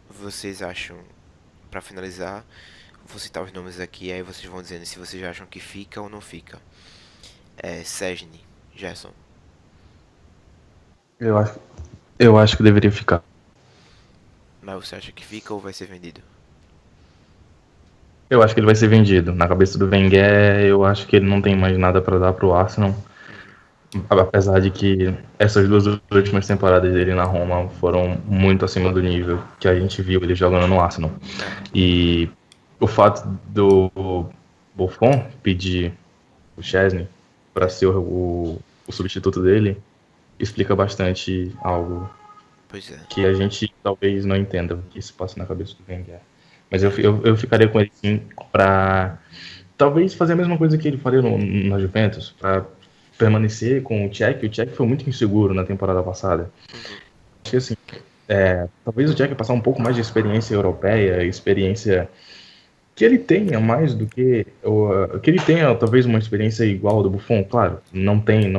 vocês acham, pra finalizar, vou citar os nomes aqui, aí vocês vão dizendo se vocês acham que fica ou não fica. Sejny, Gerson. Eu acho, eu acho que deveria ficar. Mas você acha que fica ou vai ser vendido? Eu acho que ele vai ser vendido. Na cabeça do Wenger, eu acho que ele não tem mais nada para dar pro Arsenal. Uhum. Apesar de que essas duas últimas temporadas dele na Roma foram muito acima do nível que a gente viu ele jogando no Arsenal. É, E o fato do Buffon pedir o Chesney para ser o substituto dele explica bastante algo pois é. que a gente talvez não entenda o que se passa na cabeça do Wenger. Mas eu ficaria com ele sim para talvez fazer a mesma coisa que ele faria na Juventus, para permanecer com o Cech. O Cech foi muito inseguro na temporada passada. Uhum. Acho que assim, talvez o Cech passar um pouco mais de experiência europeia, experiência que ele tenha mais do que que ele tenha talvez uma experiência igual ao do Buffon, claro, não tem,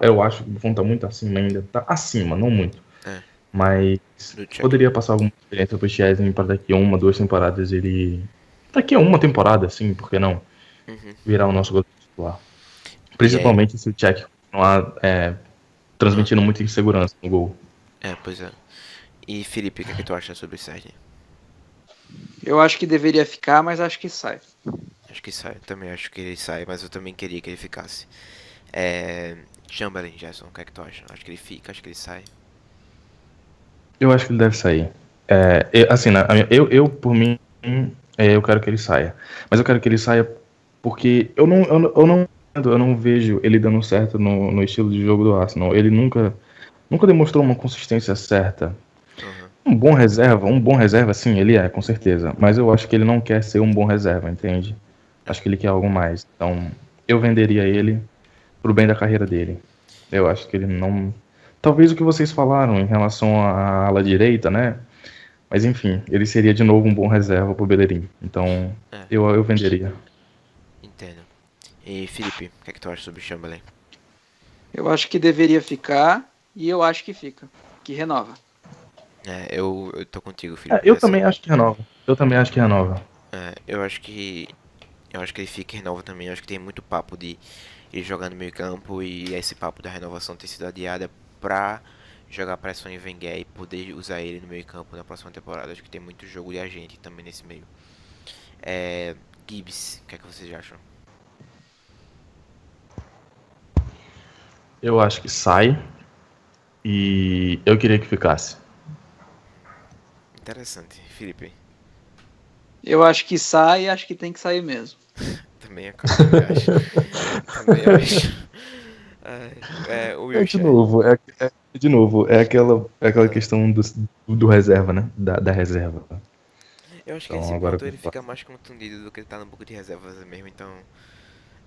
eu acho que o Buffon está muito acima ainda, está acima, não muito, É, mas do check. poderia passar alguma experiência pro Chesney para daqui a uma, duas temporadas ele, daqui a uma temporada, assim, por que não Uhum. virar o nosso goleiro titular, E aí, principalmente se o Cech continuar transmitindo muita insegurança no gol. pois é. E Felipe, o que é que tu acha sobre o Sejny? Eu acho que deveria ficar, mas acho que sai. Acho que sai, também acho que ele sai, mas eu também queria que ele ficasse. Chamberlain, Gerson, o que é que tu acha? Acho que ele fica, acho que ele sai. Eu acho que ele deve sair. Assim, por mim, eu quero que ele saia. Mas eu quero que ele saia porque eu não vejo ele dando certo no estilo de jogo do Arsenal. Ele nunca demonstrou uma consistência certa. Uhum. Um bom reserva, sim, ele é, com certeza. Mas eu acho que ele não quer ser um bom reserva, entende? É, Acho que ele quer algo mais. Então, eu venderia ele pro bem da carreira dele. Eu acho que ele não. Talvez o que vocês falaram em relação à ala direita, né? Mas enfim, ele seria de novo um bom reserva pro Bellerin. Então, é, eu venderia. entendo. E Felipe, o que é que tu acha sobre o Chamberlain? Eu acho que deveria ficar e eu acho que fica, que renova. Eu tô contigo, Felipe, Eu nessa. também acho que renova. Eu também acho que renova. Eu acho que. Eu acho que ele fica e renova também. Eu acho que tem muito papo de ele jogar no meio campo e esse papo da renovação ter sido adiada pra jogar pressão em Wenger e poder usar ele no meio campo na próxima temporada. Acho que tem muito jogo de agente também nesse meio. Gibbs, o que é que vocês acham? Eu acho que sai e eu queria que ficasse. Interessante, Felipe. Eu acho que sai e acho que tem que sair mesmo. Também acho. Também acho. O Wilshire. De novo, é aquela questão do reserva, né? Da reserva. Eu acho que Então nesse agora ponto com ele o fica Vasco. mais contundido do que ele tá no banco de reservas mesmo, então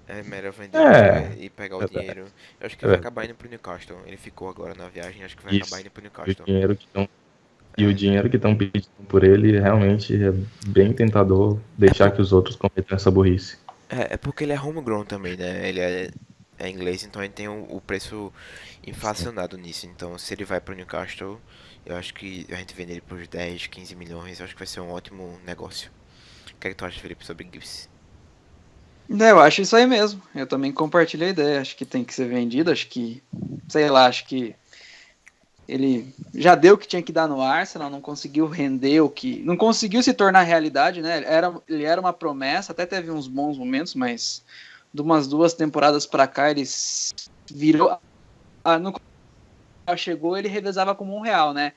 é melhor vender logo É, e pegar o verdade, dinheiro. Eu acho que é ele vai acabar verdade. indo pro Newcastle. Ele ficou agora na viagem, acho que vai acabar Isso. indo pro E o Newcastle. dinheiro que estão e o É, dinheiro que estão pedindo por ele realmente é bem tentador é, deixar por- que os outros cometam essa burrice. é porque ele é homegrown também, né? É inglês, então ele tem o preço Sim. inflacionado nisso. Então se ele vai pro Newcastle, eu acho que a gente vende ele por 10, 15 milhões. Eu acho que vai ser um ótimo negócio. O que é que tu acha, Felipe, sobre Gibbs? Eu acho isso aí mesmo. Eu também compartilho a ideia. Acho que tem que ser vendido. Acho que, sei lá, acho que ele já deu o que tinha que dar no Arsenal, não conseguiu render o que. Não conseguiu se tornar realidade, né? Ele era uma promessa, até teve uns bons momentos, mas de umas 2 temporadas pra cá ele virou. No chegou, ele revezava como um real, né?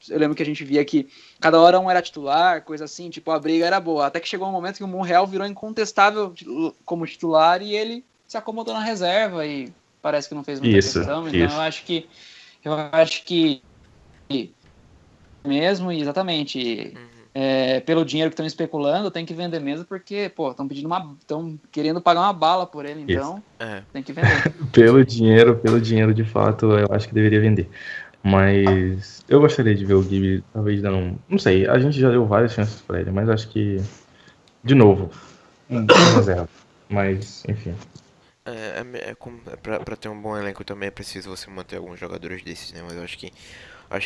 Eu lembro que a gente via que cada hora um era titular, coisa assim, tipo, a briga era boa. Até que chegou um momento que o Monreal virou incontestável como titular e ele se acomodou na reserva e parece que não fez muita Isso, questão. Então eu isso. acho que mesmo, e exatamente. Uhum. Pelo dinheiro que estão especulando, tem que vender mesmo, porque, pô, estão querendo pagar uma bala por ele, Isso. então É, tem que vender. Pelo dinheiro de fato, eu acho que deveria vender. Mas eu gostaria de ver o Gibi talvez dando um. Não sei, a gente já deu várias chances pra ele, mas acho que, de novo, um reserva. Mas, enfim. pra ter um bom elenco também é preciso você manter alguns jogadores desses, né? Mas eu acho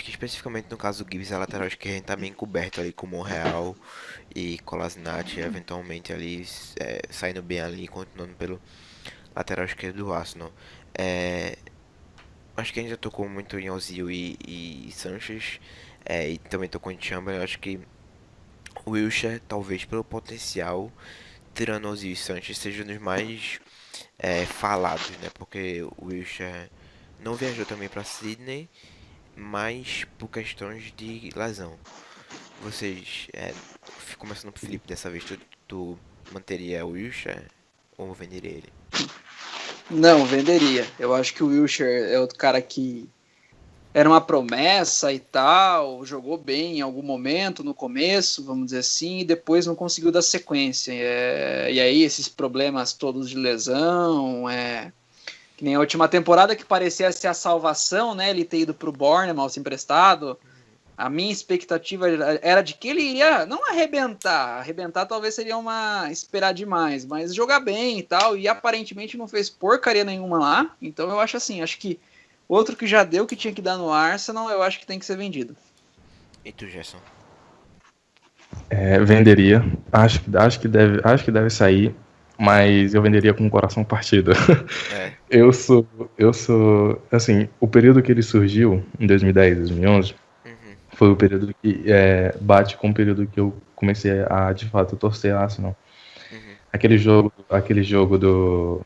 que especificamente no caso do Gibbs, a lateral esquerda tá bem coberto ali com o Monreal e Kolasinac, eventualmente ali saindo bem ali, continuando pelo lateral esquerdo do Arsenal. É, acho que a gente já tocou muito em Ozil e Sanches, e também tocou em Chamberlain. Acho que o Wilshere, talvez pelo potencial, tirando Ozil e Sanches, seja um dos mais falados, né? Porque o Wilshere não viajou também para Sydney, mas por questões de lesão. Vocês, começando pro Felipe dessa vez, tu manteria o Wilshere ou venderia ele? Não, venderia. Eu acho que o Wilshere é outro cara que era uma promessa e tal, jogou bem em algum momento no começo, vamos dizer assim, e depois não conseguiu dar sequência. E aí esses problemas todos de lesão, que nem a última temporada que parecia ser a salvação, né? Ele ter ido pro Bournemouth emprestado. A minha expectativa era de que ele iria não arrebentar talvez seria uma esperar demais, mas jogar bem e tal, e aparentemente não fez porcaria nenhuma lá. Então eu acho assim, acho que outro que já deu que tinha que dar no Arsenal, eu acho que tem que ser vendido. E tu, Gerson? Venderia. Acho que deve sair, mas eu venderia com o coração partido. É. Eu sou, assim, o período que ele surgiu, em 2010, 2011, Uhum. foi o período que bate com o período que eu comecei a, de fato, torcer a Arsenal. Uhum. Aquele jogo do...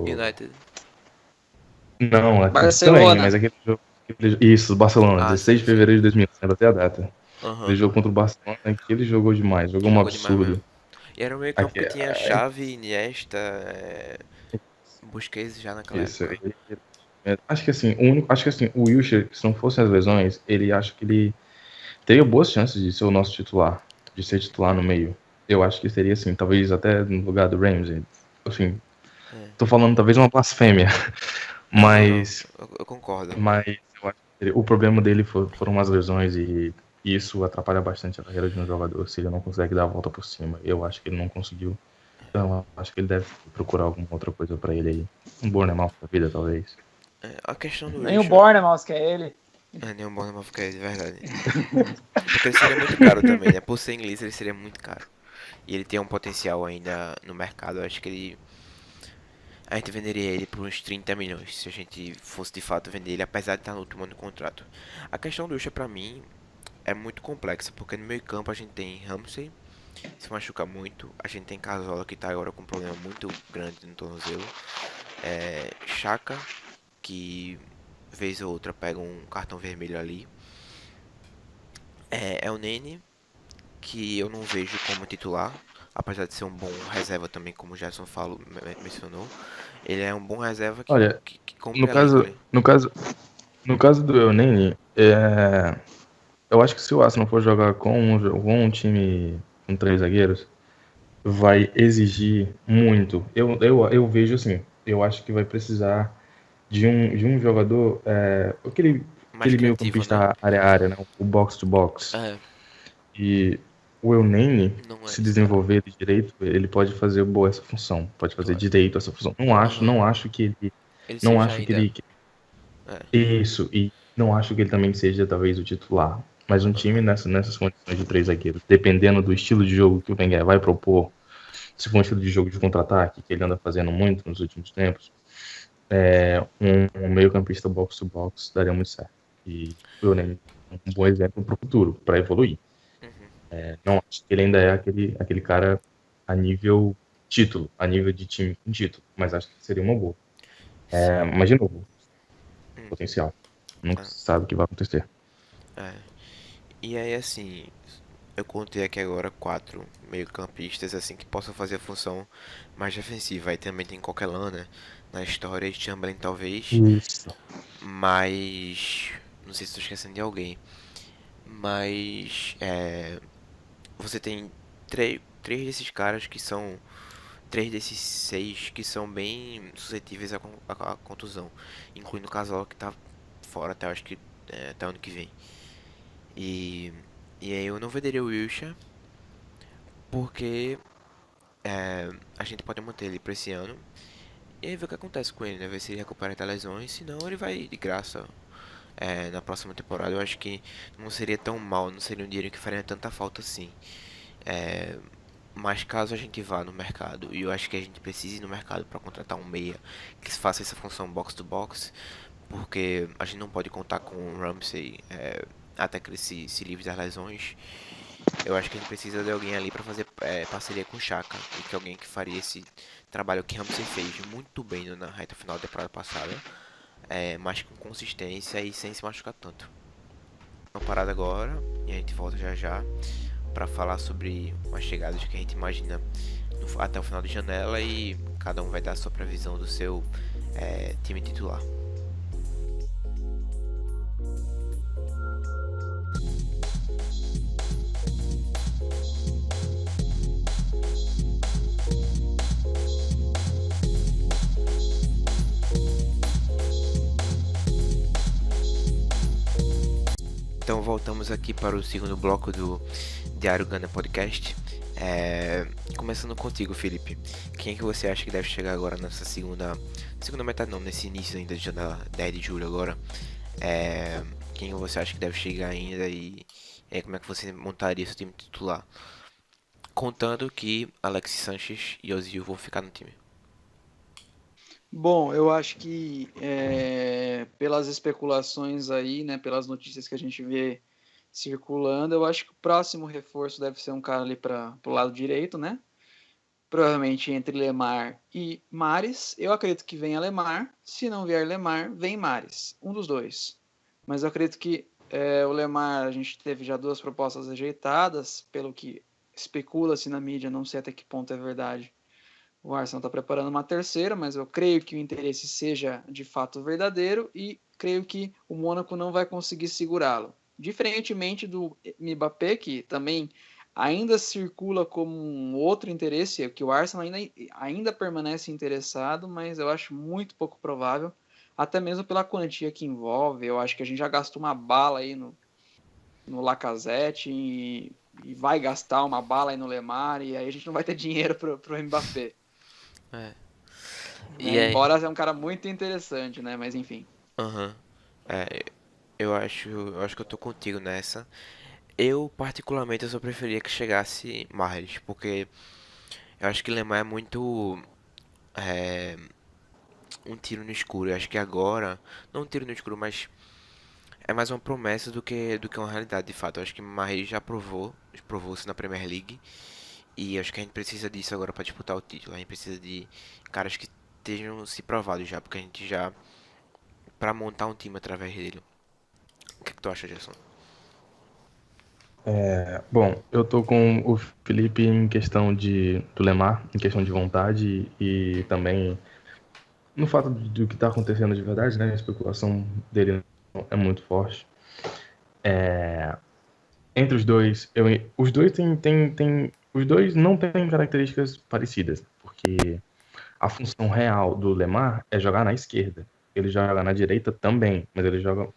United. Não, também, Barcelona. mas isso, Barcelona, Ah, 16 sim, de sim. fevereiro de 2011, lembro até a data. Aquele Aham. jogo contra o Barcelona, que ele jogou demais, jogou um Jogou demais mesmo. absurdo. E era um meio campo Aqui, que tinha Xavi, Iniesta, Busquets já naquela isso. época. Acho que assim, acho que assim, o Wilshere, se não fossem as lesões, ele acho que ele teria boas chances de ser o nosso titular, de ser titular no meio. Eu acho que seria assim, talvez até no lugar do Ramsey. Assim, É. tô falando talvez uma blasfêmia, Não. mas, Eu concordo. eu acho que o problema dele foram as lesões e isso atrapalha bastante a carreira de um jogador se ele não consegue dar a volta por cima. Eu acho que ele não conseguiu. Então, eu acho que ele deve procurar alguma outra coisa pra ele aí. Um Bournemouth da vida, talvez. A questão do Nem o Wilshere. Bournemouth que é ele. Nem um bom nome ficar de verdade. Porque ele seria muito caro também, né? Por ser inglês, ele seria muito caro. E ele tem um potencial ainda no mercado. Eu acho que ele. A gente venderia ele por uns 30 milhões. Se a gente fosse de fato vender ele, apesar de estar no último ano do contrato. A questão do Wilshere pra mim é muito complexa. Porque no meio campo a gente tem Ramsey, se machuca muito. A gente tem Cazorla que tá agora com um problema muito grande no tornozelo. Chaka, que vez ou outra pega um cartão vermelho ali. É o Nene, que eu não vejo como titular, apesar de ser um bom reserva também, como o Gerson mencionou. Ele é um bom reserva Olha, que no cumpre elenco caso, ali. no caso, no caso do Elneny, Eu acho que se o Arsenal for jogar com um time com 3 zagueiros, vai exigir muito. Eu vejo assim, eu acho que vai precisar de um jogador, Mais aquele criativo, né? meio-campista área a área, né? O box to box. É, E o Elneny, não é se esse cara. desenvolver de direito, ele pode fazer boa essa função, pode fazer Tu- direito essa função. Não acho, Aham. não acho que ele, Ele não seja acho que ainda. ele É, isso, e não acho que ele também seja talvez o titular. Mas um time aham. nessas condições de 3 zagueiros, dependendo do estilo de jogo que o Wenger vai propor, se for um estilo de jogo de contra-ataque, que ele anda fazendo muito nos últimos tempos, um meio-campista box-to-box daria muito certo. E o Elneny é um bom exemplo para o futuro, para evoluir. Uhum. Não acho que ele ainda é aquele cara a nível título, a nível de time com título, mas acho que seria uma boa. Sim. Mas, de novo, Hum, potencial. Nunca é, se sabe o que vai acontecer. é. E aí, assim, eu contei aqui agora quatro meio-campistas, assim, que possam fazer a função mais defensiva. Aí também tem Coquelin, né? Na história, Chamberlain talvez, Isso. mas... Não sei se estou esquecendo de alguém. Mas, você tem três desses caras que são... Três desses seis que são bem suscetíveis à contusão. Incluindo o Casal que tá fora até, acho que, até ano que vem. E, e aí eu não venderia o Wilshere, porque a gente pode manter ele pra esse ano. E aí ver o que acontece com ele, né? Ver se ele recupera das lesões. Senão ele vai de graça na próxima temporada. Eu acho que não seria tão mal, não seria um dinheiro que faria tanta falta assim. É, mas caso a gente vá no mercado, e eu acho que a gente precise ir no mercado para contratar um meia que faça essa função box to box, porque a gente não pode contar com o Ramsey até que ele se livre das lesões. Eu acho que a gente precisa de alguém ali para fazer parceria com o Chaka, e que alguém que faria esse trabalho que Ramsey fez muito bem na reta final da temporada passada, mas com consistência e sem se machucar tanto. Uma parada agora e a gente volta já já para falar sobre umas chegadas que a gente imagina até o final de janela, e cada um vai dar a sua previsão do seu time titular. Então voltamos aqui para o segundo bloco do Diário Gana Podcast. Começando contigo, Felipe. Quem é que você acha que deve chegar agora nessa segunda metade não, nesse início ainda de janela, 10 de julho agora? Quem você acha que deve chegar ainda e como é que você montaria seu time titular? Contando que Alexis Sanches e Ozil vão ficar no time. Bom, eu acho que pelas especulações aí, né, pelas notícias que a gente vê circulando, eu acho que o próximo reforço deve ser um cara ali para o lado direito, né? Provavelmente entre Lemar e Mares. Eu acredito que venha Lemar. Se não vier Lemar, vem Mares. Um dos dois. Mas eu acredito que o Lemar, a gente teve já 2 propostas rejeitadas, pelo que especula-se na mídia, não sei até que ponto é verdade. O Arsenal está preparando uma terceira, mas eu creio que o interesse seja de fato verdadeiro e creio que o Mônaco não vai conseguir segurá-lo. Diferentemente do Mbappé, que também ainda circula como um outro interesse, que o Arsenal ainda permanece interessado, mas eu acho muito pouco provável, até mesmo pela quantia que envolve. Eu acho que a gente já gastou uma bala aí no Lacazette e vai gastar uma bala aí no Lemar, e aí a gente não vai ter dinheiro para o Mbappé. É. E Né? aí? Embora seja um cara muito interessante, né? Mas enfim. Aham. É, eu acho que eu tô contigo nessa. Eu, particularmente, eu só preferia que chegasse Mahrez, porque eu acho que Lemar é muito é, um tiro no escuro. Eu acho que agora, não um tiro no escuro, mas é mais uma promessa do que uma realidade de fato. Eu acho que Mahrez já provou-se na Premier League, e acho que a gente precisa disso agora para disputar o título. A gente precisa de caras que estejam se provados já, porque a gente já, para montar um time através dele. O que tu acha, Gerson? Bom, eu tô com o Felipe em questão do Lemar, em questão de vontade e também no fato do que tá acontecendo de verdade, né? A especulação dele é muito forte. Entre os dois os dois não têm características parecidas, porque a função real do Lemar é jogar na esquerda. Ele joga na direita também, mas ele joga.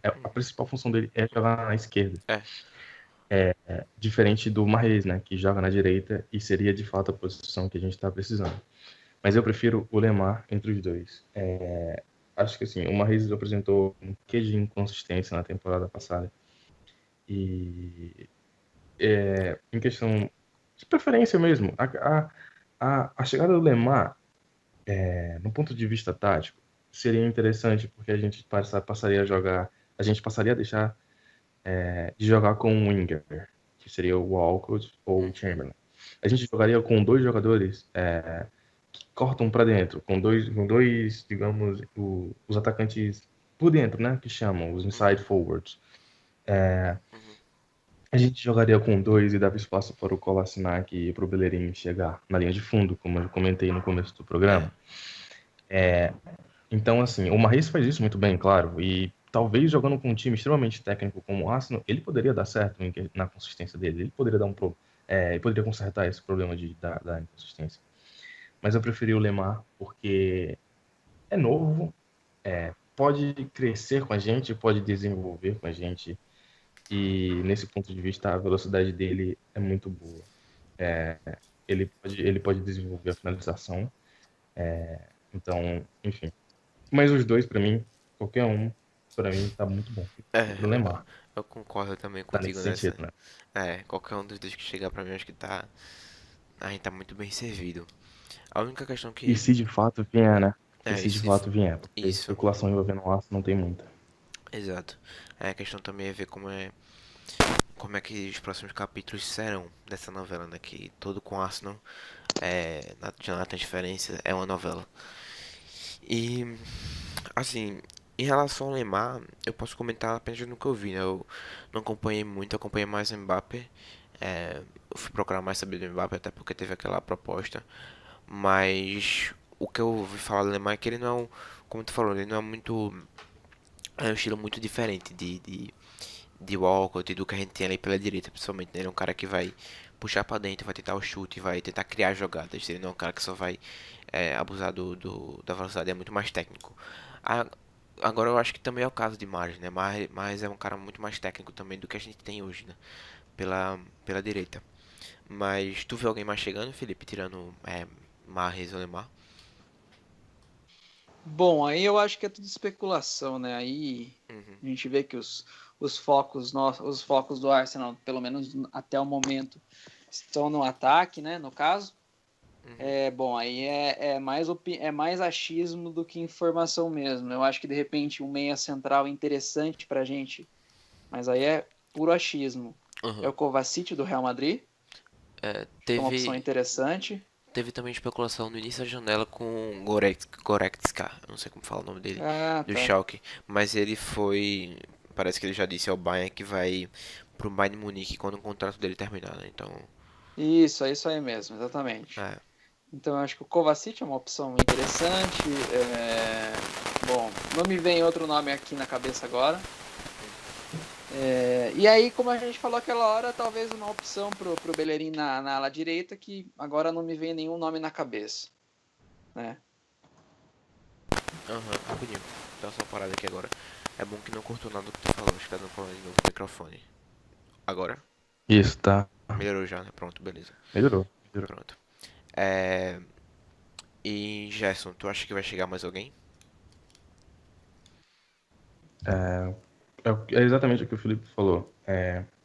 A principal função dele é jogar na esquerda. É. Diferente do Mahrez, né? Que joga na direita e seria de fato a posição que a gente está precisando. Mas eu prefiro o Lemar entre os dois. Acho que assim, o Mahrez apresentou um quê de inconsistência na temporada passada. E em questão de preferência mesmo, a chegada do Lemar, no ponto de vista tático, seria interessante porque a gente passaria a jogar, a gente passaria a deixar de jogar com um winger, que seria o Walcott ou o Chamberlain. A gente jogaria com dois jogadores que cortam para dentro, com dois, digamos, os atacantes por dentro, né, que chamam os inside forwards. A gente jogaria com dois e dava espaço para o Kolasinac e para o Bellerin chegar na linha de fundo, como eu comentei no começo do programa. Então, assim, o Mahrez faz isso muito bem, claro, e talvez jogando com um time extremamente técnico como o Arsenal, ele poderia dar certo na consistência dele, ele poderia ele poderia consertar esse problema da inconsistência. Mas eu preferi o Lemar porque é novo, pode crescer com a gente, pode desenvolver com a gente, e nesse ponto de vista a velocidade dele é muito boa. Ele pode desenvolver a finalização, então, enfim. Mas os dois, pra mim, qualquer um, pra mim, tá muito bom. Pro Lemar, Eu concordo também tá contigo nesse nessa. sentido, né? Qualquer um dos dois que chegar pra mim, acho que tá. A gente tá muito bem servido. A única questão E que. se de fato vier, né? E É, se de isso. fato vier, porque Isso, especulação envolvendo o Arsenal não tem muita. exato. A questão também é ver como é que os próximos capítulos serão dessa novela, né? Que todo com Arsenal, Jonathan Transferência é uma novela. E, assim, em relação ao Neymar, eu posso comentar apenas no que eu vi, né? Eu não acompanhei muito, eu acompanhei mais o Mbappé. Eu fui procurar mais saber do Mbappé, até porque teve aquela proposta. Mas o que eu ouvi falar do Neymar é que ele não é como tu falou, ele não é muito. É um estilo muito diferente de Walcott e do que a gente tem ali pela direita, principalmente, né? Ele é um cara que vai puxar pra dentro, vai tentar o chute, vai tentar criar jogadas. Ele não é um cara que só vai abusar da velocidade, é muito mais técnico. A- Agora eu acho que também é o caso de Mahrez, né? Mahrez é um cara muito mais técnico também do que a gente tem hoje, né? Pela direita. Mas tu vê alguém mais chegando, Felipe, tirando Mahrez ou Lemar? Bom, aí eu acho que é tudo especulação, né? Aí Uhum, a gente vê que os focos do Arsenal, pelo menos até o momento, estão no ataque, né? No caso. uhum, Bom, aí é mais achismo do que informação mesmo. Eu acho que de repente um meia central interessante pra gente, mas aí é puro achismo. É uhum. o Kovacic do Real Madrid, acho que é uma opção Teve, interessante. teve também especulação no início da janela com Goretzka, eu não sei como fala o nome dele, Ah, do tá. Schalke, mas ele foi, parece que ele já disse ao Bayern que vai pro Bayern de Munique quando o contrato dele terminar, né? Então, Isso, é isso aí mesmo, exatamente. é, Então eu acho que o Kovacic é uma opção interessante. Bom, não me vem outro nome aqui na cabeça agora. E aí, como a gente falou aquela hora, talvez uma opção pro Bellerin na ala direita, que agora não me vem nenhum nome na cabeça, né? rapidinho, dá só uma parada aqui agora. É bom que não cortou nada do que tu falou, acho que tá dando problema de novo no microfone. Agora? Isso, tá. Melhorou já, né? Pronto, beleza. Melhorou. Melhorou. Pronto. É... E Gerson, tu acha que vai chegar mais alguém? É exatamente o que o Felipe falou.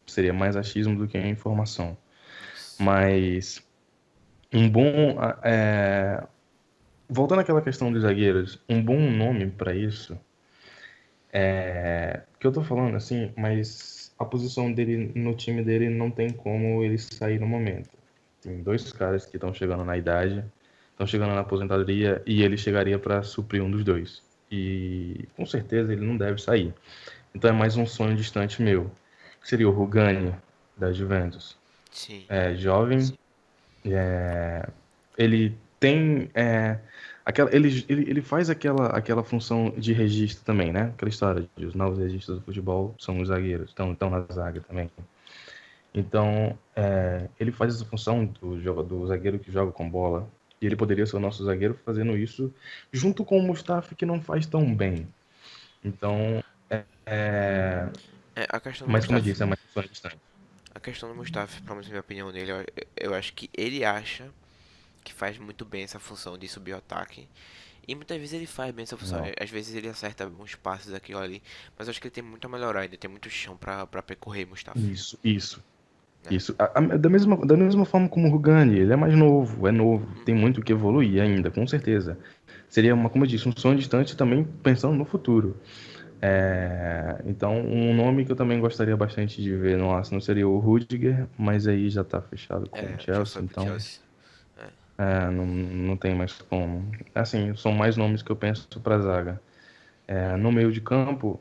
Seria mais achismo do que informação. Isso. Mas um bom. Voltando àquela questão dos zagueiros, um bom nome para isso que eu tô falando assim, mas a posição dele no time dele não tem como ele sair no momento. Tem dois caras que estão chegando na idade, estão chegando na aposentadoria e ele chegaria para suprir um dos dois. E com certeza ele não deve sair. Então é mais um sonho distante meu, que seria o Rugani da Juventus. Sim. É jovem, ele tem ele faz aquela função de registro também, né? Aquela história de os novos registros do futebol são os zagueiros, estão na zaga também. Então, ele faz essa função do zagueiro que joga com bola. E ele poderia ser o nosso zagueiro fazendo isso junto com o Mustafi, que não faz tão bem. Então, é, A questão do mas como eu Mustafa, disse, é uma questão distante. a questão do Mustafa, pelo menos na minha opinião dele, eu acho que ele acha que faz muito bem essa função de subir o ataque. E muitas vezes ele faz bem essa função. Não. Às vezes ele acerta uns passes aquilo ali. Mas eu acho que ele tem muito a melhorar ainda. Tem muito chão pra percorrer, Mustafa. Isso, isso. Né? Isso. Da mesma forma como o Rugani, ele é mais novo, é novo, tem Uhum. muito o que evoluir ainda, com certeza. Seria, como eu disse, um sonho distante também pensando no futuro. Então, um nome que eu também gostaria bastante de ver no Arsenal seria o Rudiger, mas aí já tá fechado com o Já foi Chelsea, pro então Chelsea. É. não tem mais como. Assim, são mais nomes que eu penso pra zaga. No meio de campo,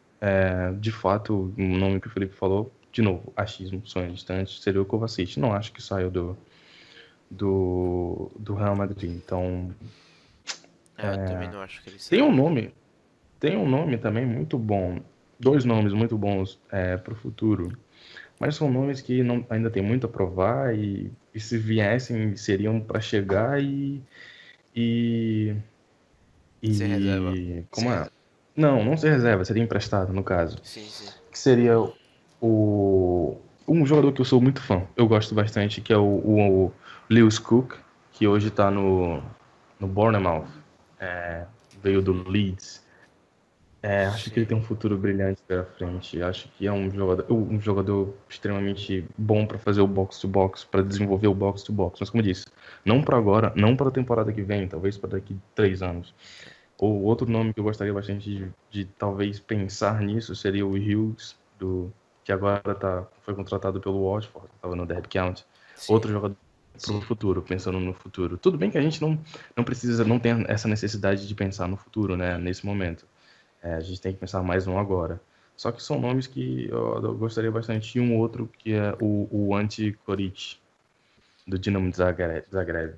de fato, o nome que o Felipe falou, de novo, achismo, sonho distante, seria o Kovacic. Não acho que saiu do Real Madrid. Então, Eu também não acho que ele tem um saia. nome, tem um nome também muito bom, dois nomes muito bons para o futuro, mas são nomes que ainda tem muito a provar e se viessem, seriam para chegar e, Ser reserva. como é? Não ser reserva, seria emprestado no caso. Sim, sim. Que seria um jogador que eu sou muito fã, eu gosto bastante, que é o Lewis Cook, que hoje está no Bournemouth, veio do Leeds. Acho que ele Sim. tem um futuro brilhante pela frente. Acho que é um jogador extremamente bom para fazer o box-to-box, para desenvolver o box-to-box. Mas como eu disse, não para agora, não para a temporada que vem, talvez para daqui 3 anos. Ou outro nome que eu gostaria bastante de talvez pensar nisso seria o Hughes, que agora foi contratado pelo Watford, estava no Derby County. Sim. Outro jogador para o futuro, pensando no futuro. Tudo bem que a gente não precisa, não tem essa necessidade de pensar no futuro, né, nesse momento. A gente tem que pensar mais no agora. Só que são nomes que eu gostaria bastante. E um outro que é o Ante Koric, do Dinamo de Zagreb.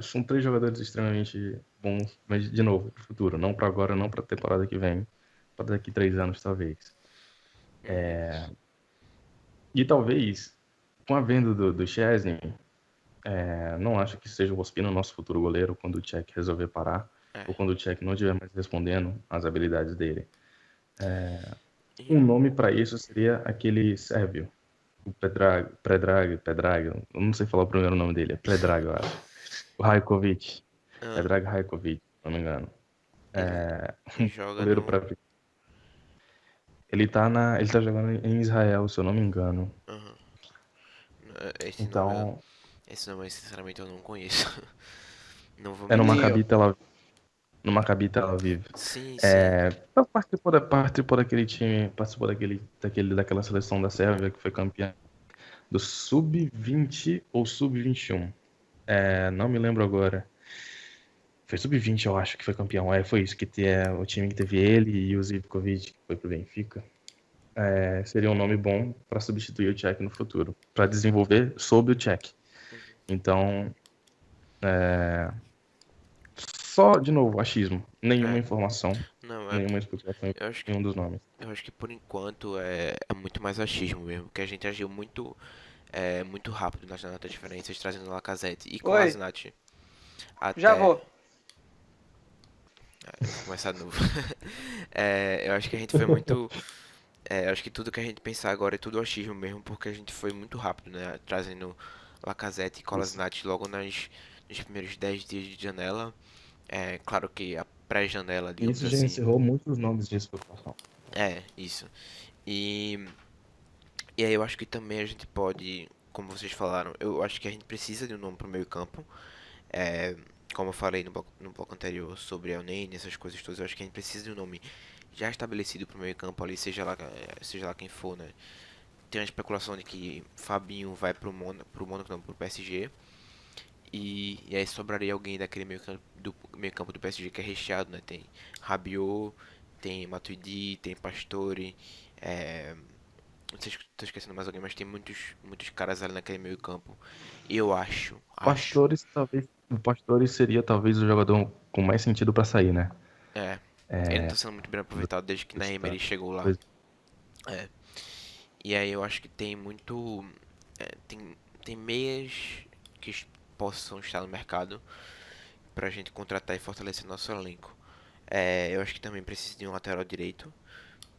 São três jogadores extremamente bons, mas, de novo, para o futuro. Não para agora, não para a temporada que vem. Para daqui 3 anos, talvez. Uhum. E talvez, com a venda do Szczesny, não acho que seja o Ospina o nosso futuro goleiro quando o Cech resolver parar. É. Ou quando o Cech não estiver mais respondendo às habilidades dele. Um E- nome para isso seria aquele sérvio, o Predrag, eu não sei falar o primeiro nome dele, é Predrag, eu acho. O Rajkovic, ah, Predrag Rajkovic, se não me engano. ele Um joga goleiro no. para ele tá jogando em Israel, se eu não me engano. Aham. Esse nome, Então, esse nome, sinceramente, eu não conheço. Não vou é no mentir. Nem eu. Maccabi Tel Aviv. No Maccabi Tel Aviv. Sim, sim. Participou daquele time, participou daquela seleção da Sérvia que foi campeã do Sub-20 ou Sub-21. Não me lembro agora. Foi Sub-20, eu acho que foi campeão. Foi isso, que é o time que teve ele e o Zivkovic, que foi pro Benfica. Seria um nome bom para substituir o Cech no futuro, para desenvolver sob o Cech. Uhum. Então, só, de novo, achismo. Nenhuma É, informação, não, nenhuma explicação em eu acho que, nenhum dos nomes. eu acho que por enquanto é muito mais achismo mesmo, porque a gente agiu muito rápido nas transferências, trazendo o Lacazette e com o Oi, Kolasinac já até. vou. Eu vou começar de novo. Eu acho que a gente foi muito. Eu acho que tudo que a gente pensar agora é tudo achismo mesmo, porque a gente foi muito rápido, né? Trazendo Lacazette e Isso. Kolasinac logo nos primeiros 10 dias de janela. Claro que a pré-janela, E digamos isso já assim. encerrou muitos nomes de exportação. Isso. E, e aí eu acho que também a gente pode, como vocês falaram, eu acho que a gente precisa de um nome pro meio campo. É, como eu falei no bloco anterior sobre El Nene, essas coisas todas, eu acho que a gente precisa de um nome já estabelecido pro meio campo ali, seja lá quem for, né? Tem uma especulação de que Fabinho vai pro Mônaco não, pro PSG. E aí sobraria alguém daquele meio campo do PSG que é recheado, né? Tem Rabiot, tem Matuidi, tem Pastore, não sei se tô esquecendo mais alguém, mas tem muitos caras ali naquele meio campo. E eu acho, O Pastores seria talvez o jogador com mais sentido para sair, né? é, ele não tá sendo muito bem aproveitado desde que na Emery chegou lá. Pois É. E aí eu acho que tem muito. Tem meias que possam estar no mercado pra gente contratar e fortalecer nosso elenco. Eu acho que também precisa de um lateral direito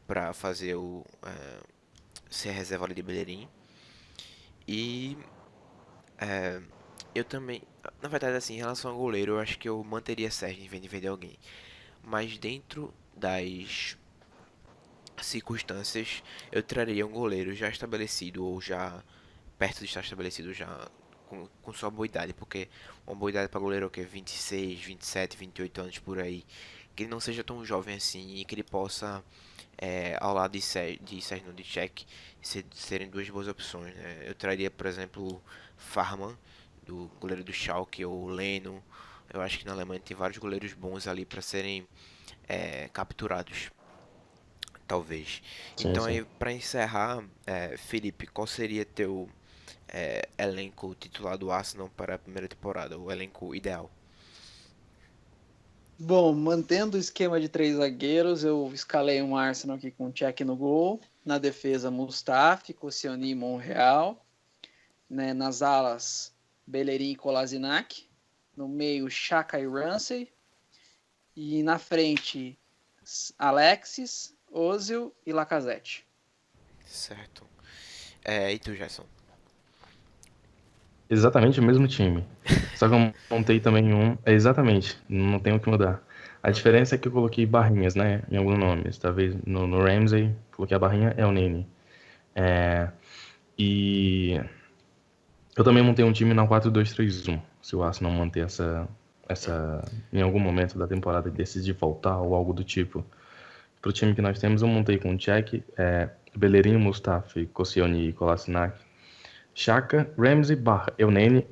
pra fazer ser a reserva ali de Bellerin. E eu também. Na verdade, assim, em relação ao goleiro, eu acho que eu manteria Sérgio em vez de vender alguém. Mas dentro das circunstâncias, eu traria um goleiro já estabelecido ou já perto de estar estabelecido já com sua boa idade, porque uma boa idade para goleiro é o que? 26, 27, 28 anos por aí. Que ele não seja tão jovem assim e que ele possa, ao lado de Sérgio de Cech, serem duas boas opções. Né? Eu traria, por exemplo, o Farman, do goleiro do Schalke, ou Leno. Eu acho que na Alemanha tem vários goleiros bons ali para serem capturados, talvez. Sim, Então sim. aí, para encerrar, Felipe, qual seria teu elenco titular do Arsenal para a primeira temporada, o elenco ideal? Bom, mantendo o esquema de três zagueiros, eu escalei um Arsenal aqui com o Cech no gol. Na defesa, Mustafi, Koscielny e Monreal. Né, nas alas, Bellerin e Kolasinac. No meio, Xhaka e Ramsey. E na frente, Alexis, Ozil e Lacazette. Certo. E tu, Gerson? Exatamente o mesmo time. Só que eu montei também um. Exatamente, não tem o que mudar. A Aham. diferença é que eu coloquei barrinhas, né? Em alguns nomes. Talvez no Ramsey, coloquei a barrinha, é o Nene. E eu também montei um time na 4-2-3-1. Se o Arsenal manter em algum momento da temporada decidir voltar ou algo do tipo. Pro time que nós temos, eu montei com o Cech, Bellerin, Mustafi, Koscielny e Kolasinac. Xhaka, Ramsey, Elneny,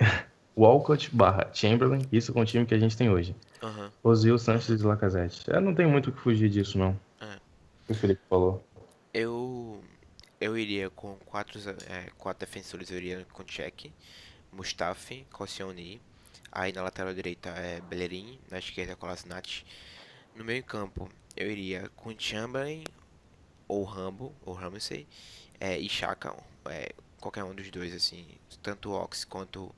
Walcott, Chamberlain. Isso com o time que a gente tem hoje. Aham. Ozil, Sanches e Lacazette. Não tem muito o que fugir disso, não. É. O que o Felipe falou. Eu eu iria com quatro defensores, eu iria com Cech, Mustafi, Koscielny. Aí na lateral direita é Bellerin, na esquerda Kolasinac. No meio campo eu iria com Chamberlain ou Ramsey, e Xhaka, qualquer um dos dois assim, tanto Ox quanto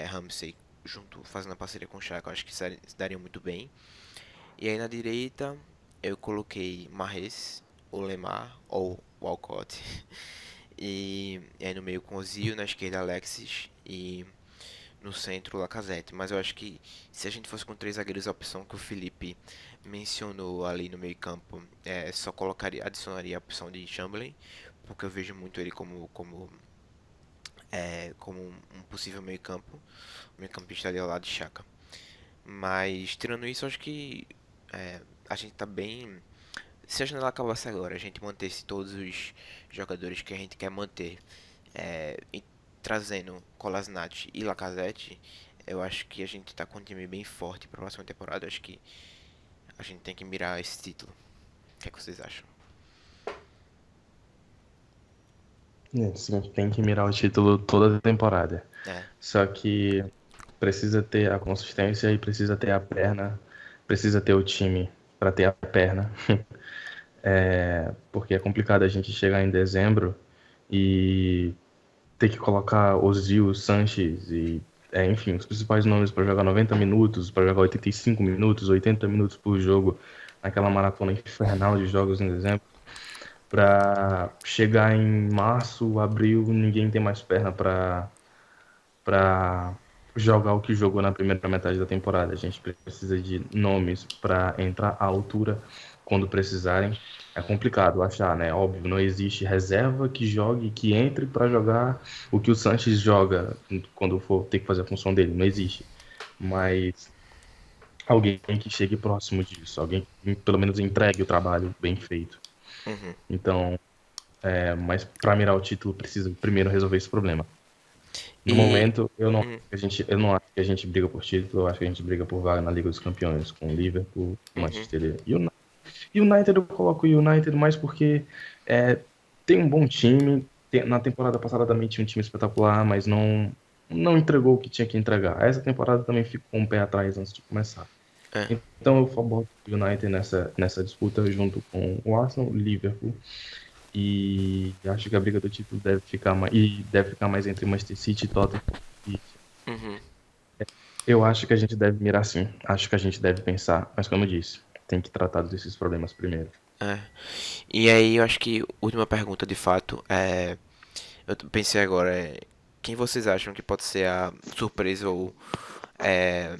Ramsey junto fazendo a parceria com o Xhaka, eu acho que se dariam muito bem. E aí na direita eu coloquei Mahrez, o Lemar ou Walcott. E aí no meio com Ozil, na esquerda Alexis e no centro Lacazette. Mas eu acho que se a gente fosse com três zagueiros, a opção que o Felipe mencionou ali no meio campo, só adicionaria a opção de Chamberlain, porque eu vejo muito ele como um possível meio campista ali ao lado de Xhaka. Mas tirando isso, eu acho que a gente tá bem. Se a janela acabasse agora, a gente mantesse todos os jogadores que a gente quer manter, e trazendo Kolasinac e Lacazette, eu acho que a gente tá com um time bem forte para a próxima temporada. Eu acho que a gente tem que mirar esse título. O que é que vocês acham? Sim, tem que mirar o título toda a temporada. É, Só que precisa ter a consistência e precisa ter a perna, precisa ter o time para ter a perna. Porque é complicado a gente chegar em dezembro e ter que colocar Ozil, Sanches e, enfim, os principais nomes para jogar 90 minutos, para jogar 85 minutos, 80 minutos por jogo, naquela maratona infernal de jogos em dezembro, para chegar em março, abril, ninguém tem mais perna para jogar o que jogou na primeira metade da temporada. A gente precisa de nomes para entrar à altura quando precisarem. É complicado achar, né? Óbvio, não existe reserva que jogue, que entre para jogar o que o Sanches joga quando for ter que fazer a função dele. Não existe. Mas alguém que chegue próximo disso, alguém que pelo menos entregue o trabalho bem feito. uhum. Então, mas para mirar o título precisa primeiro resolver esse problema. No E momento, eu não, uhum, eu não acho que a gente briga por título, eu acho que a gente briga por vaga na Liga dos Campeões, com o Liverpool, uhum, Manchester e o United. Eu coloco o United mais porque tem um bom time. Na temporada passada também tinha um time espetacular, mas não entregou o que tinha que entregar. Essa temporada também ficou com um pé atrás antes de começar. é, Então eu boto o United nessa disputa junto com o Arsenal, o Liverpool E acho que a briga do título deve ficar mais entre Manchester City e Tottenham. E Uhum. eu acho que a gente deve mirar sim. Acho que a gente deve pensar. Mas como eu disse, tem que tratar desses problemas primeiro. É. E aí eu acho que última pergunta de fato é. Pensei agora, quem vocês acham que pode ser a surpresa ou é,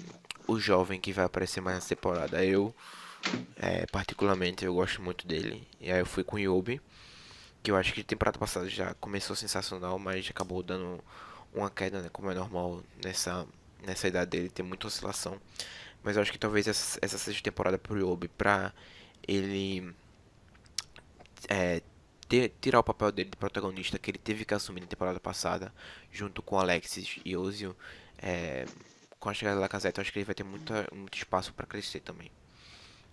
o jovem que vai aparecer mais nessa temporada? Particularmente, eu gosto muito dele. E aí eu fui com o Yobi, que eu acho que temporada passada já começou sensacional, mas acabou dando uma queda, né? Como é normal nessa idade dele, tem muita oscilação. Mas eu acho que talvez essa seja a temporada pro Yobi, pra ele é, tirar o papel dele de protagonista que ele teve que assumir na temporada passada, junto com Alexis e Ozil. É, com a chegada da Lacazette, eu acho que ele vai ter muito espaço para crescer também.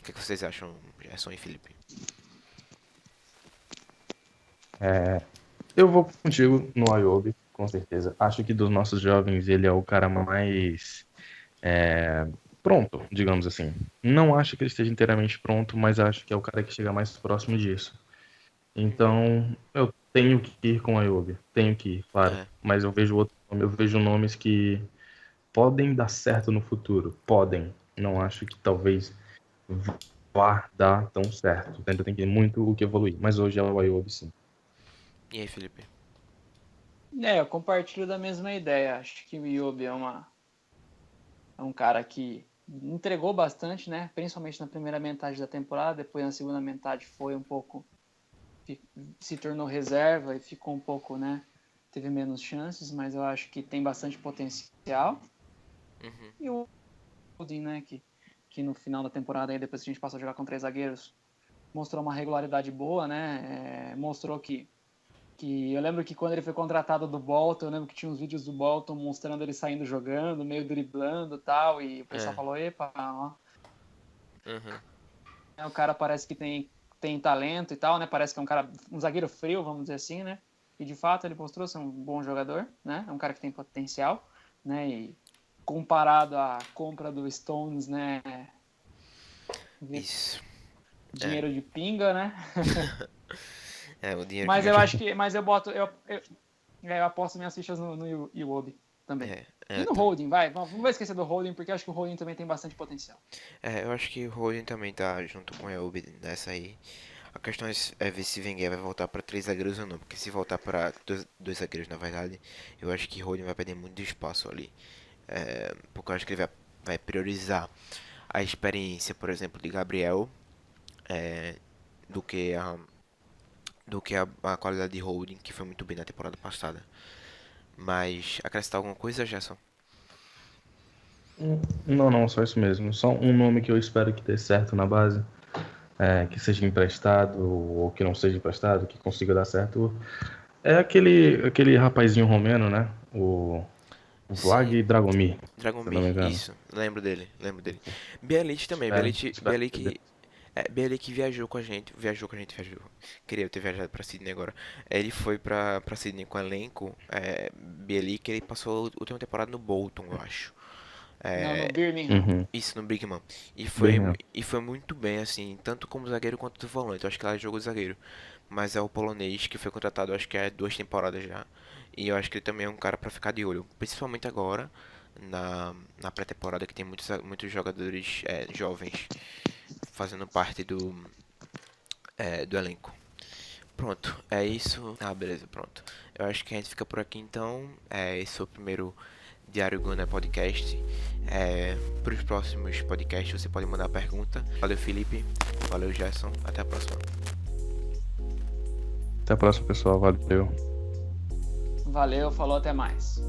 O que vocês acham, Gerson e Felipe? Eu vou contigo no Ayobi, com certeza. Acho que dos nossos jovens ele é o cara mais pronto, digamos assim. Não acho que ele esteja inteiramente pronto, mas acho que é o cara que chega mais próximo disso. Então, eu tenho que ir com o Ayobi. Tenho que ir, claro. É, Mas eu vejo nomes que podem dar certo no futuro. Podem. Não acho que talvez vá dar tão certo. Ainda tem que muito o que evoluir. Mas hoje é o Ayobi, sim. e aí, Felipe? Eu compartilho da mesma ideia. Acho que o Iwobi é um cara que entregou bastante, né? Principalmente na primeira metade da temporada. Depois na segunda metade foi um pouco... se tornou reserva e ficou um pouco, né? Teve menos chances, mas eu acho que tem bastante potencial. Uhum. E o Holding, né? Que no final da temporada, aí, depois que a gente passou a jogar com 3 zagueiros, mostrou uma regularidade boa, né? Mostrou que eu lembro que quando ele foi contratado do Bolton, eu lembro que tinha uns vídeos do Bolton mostrando ele saindo jogando, meio driblando e tal, e o pessoal falou, epa, ó. Uhum. O cara parece que tem talento e tal, né? Parece que é um zagueiro frio, vamos dizer assim, né? E de fato ele mostrou ser um bom jogador, né? É um cara que tem potencial, né? E comparado à compra do Stones, né? Isso. Dinheiro de pinga, né? O dinheiro Mas que eu gasta. acho que, eu aposto minhas fichas no Iwobi também. E no Tá. Holding, vamos esquecer do Holding, porque eu acho que o Holding também tem bastante potencial. Eu acho que o Roden também tá junto com o Elby nessa aí. A questão é ver se Wenger vai voltar para 3 zagueiros ou não, porque se voltar para dois zagueiros, na verdade, eu acho que Roden vai perder muito espaço ali. Porque eu acho que ele vai priorizar a experiência, por exemplo, de Gabriel, do que a qualidade de Holding, que foi muito bem na temporada passada. Mas acrescentar alguma coisa, Gerson? Não, só isso mesmo. Só um nome que eu espero que dê certo na base, que seja emprestado ou que não seja emprestado, que consiga dar certo. É aquele rapazinho romeno, né? O Sim, Vlag Dragomir, se eu não me Dragomir, engano. isso, lembro dele. Bialic também, Espero que dê. Bialic viajou. Queria ter viajado pra Sydney agora. Ele foi pra Sydney com o elenco. Bialic, ele passou a última temporada no Bolton, eu acho. Não, no É, Birmingham. Uhum. isso no Brickman. Birmingham. E foi muito bem, assim, tanto como zagueiro quanto do volante. Eu acho que ela jogou de zagueiro. Mas é o polonês que foi contratado, acho que é 2 temporadas já. E eu acho que ele também é um cara pra ficar de olho. Principalmente agora, na pré-temporada, que tem muitos jogadores jovens fazendo parte do elenco. Pronto, é isso. Ah, beleza, pronto. Eu acho que a gente fica por aqui então. Esse foi o primeiro Diário Gunner Podcast. Para os próximos podcasts você pode mandar pergunta. Valeu, Felipe. Valeu, Gerson. Até a próxima. Até a próxima, pessoal. Valeu. Valeu, falou, até mais.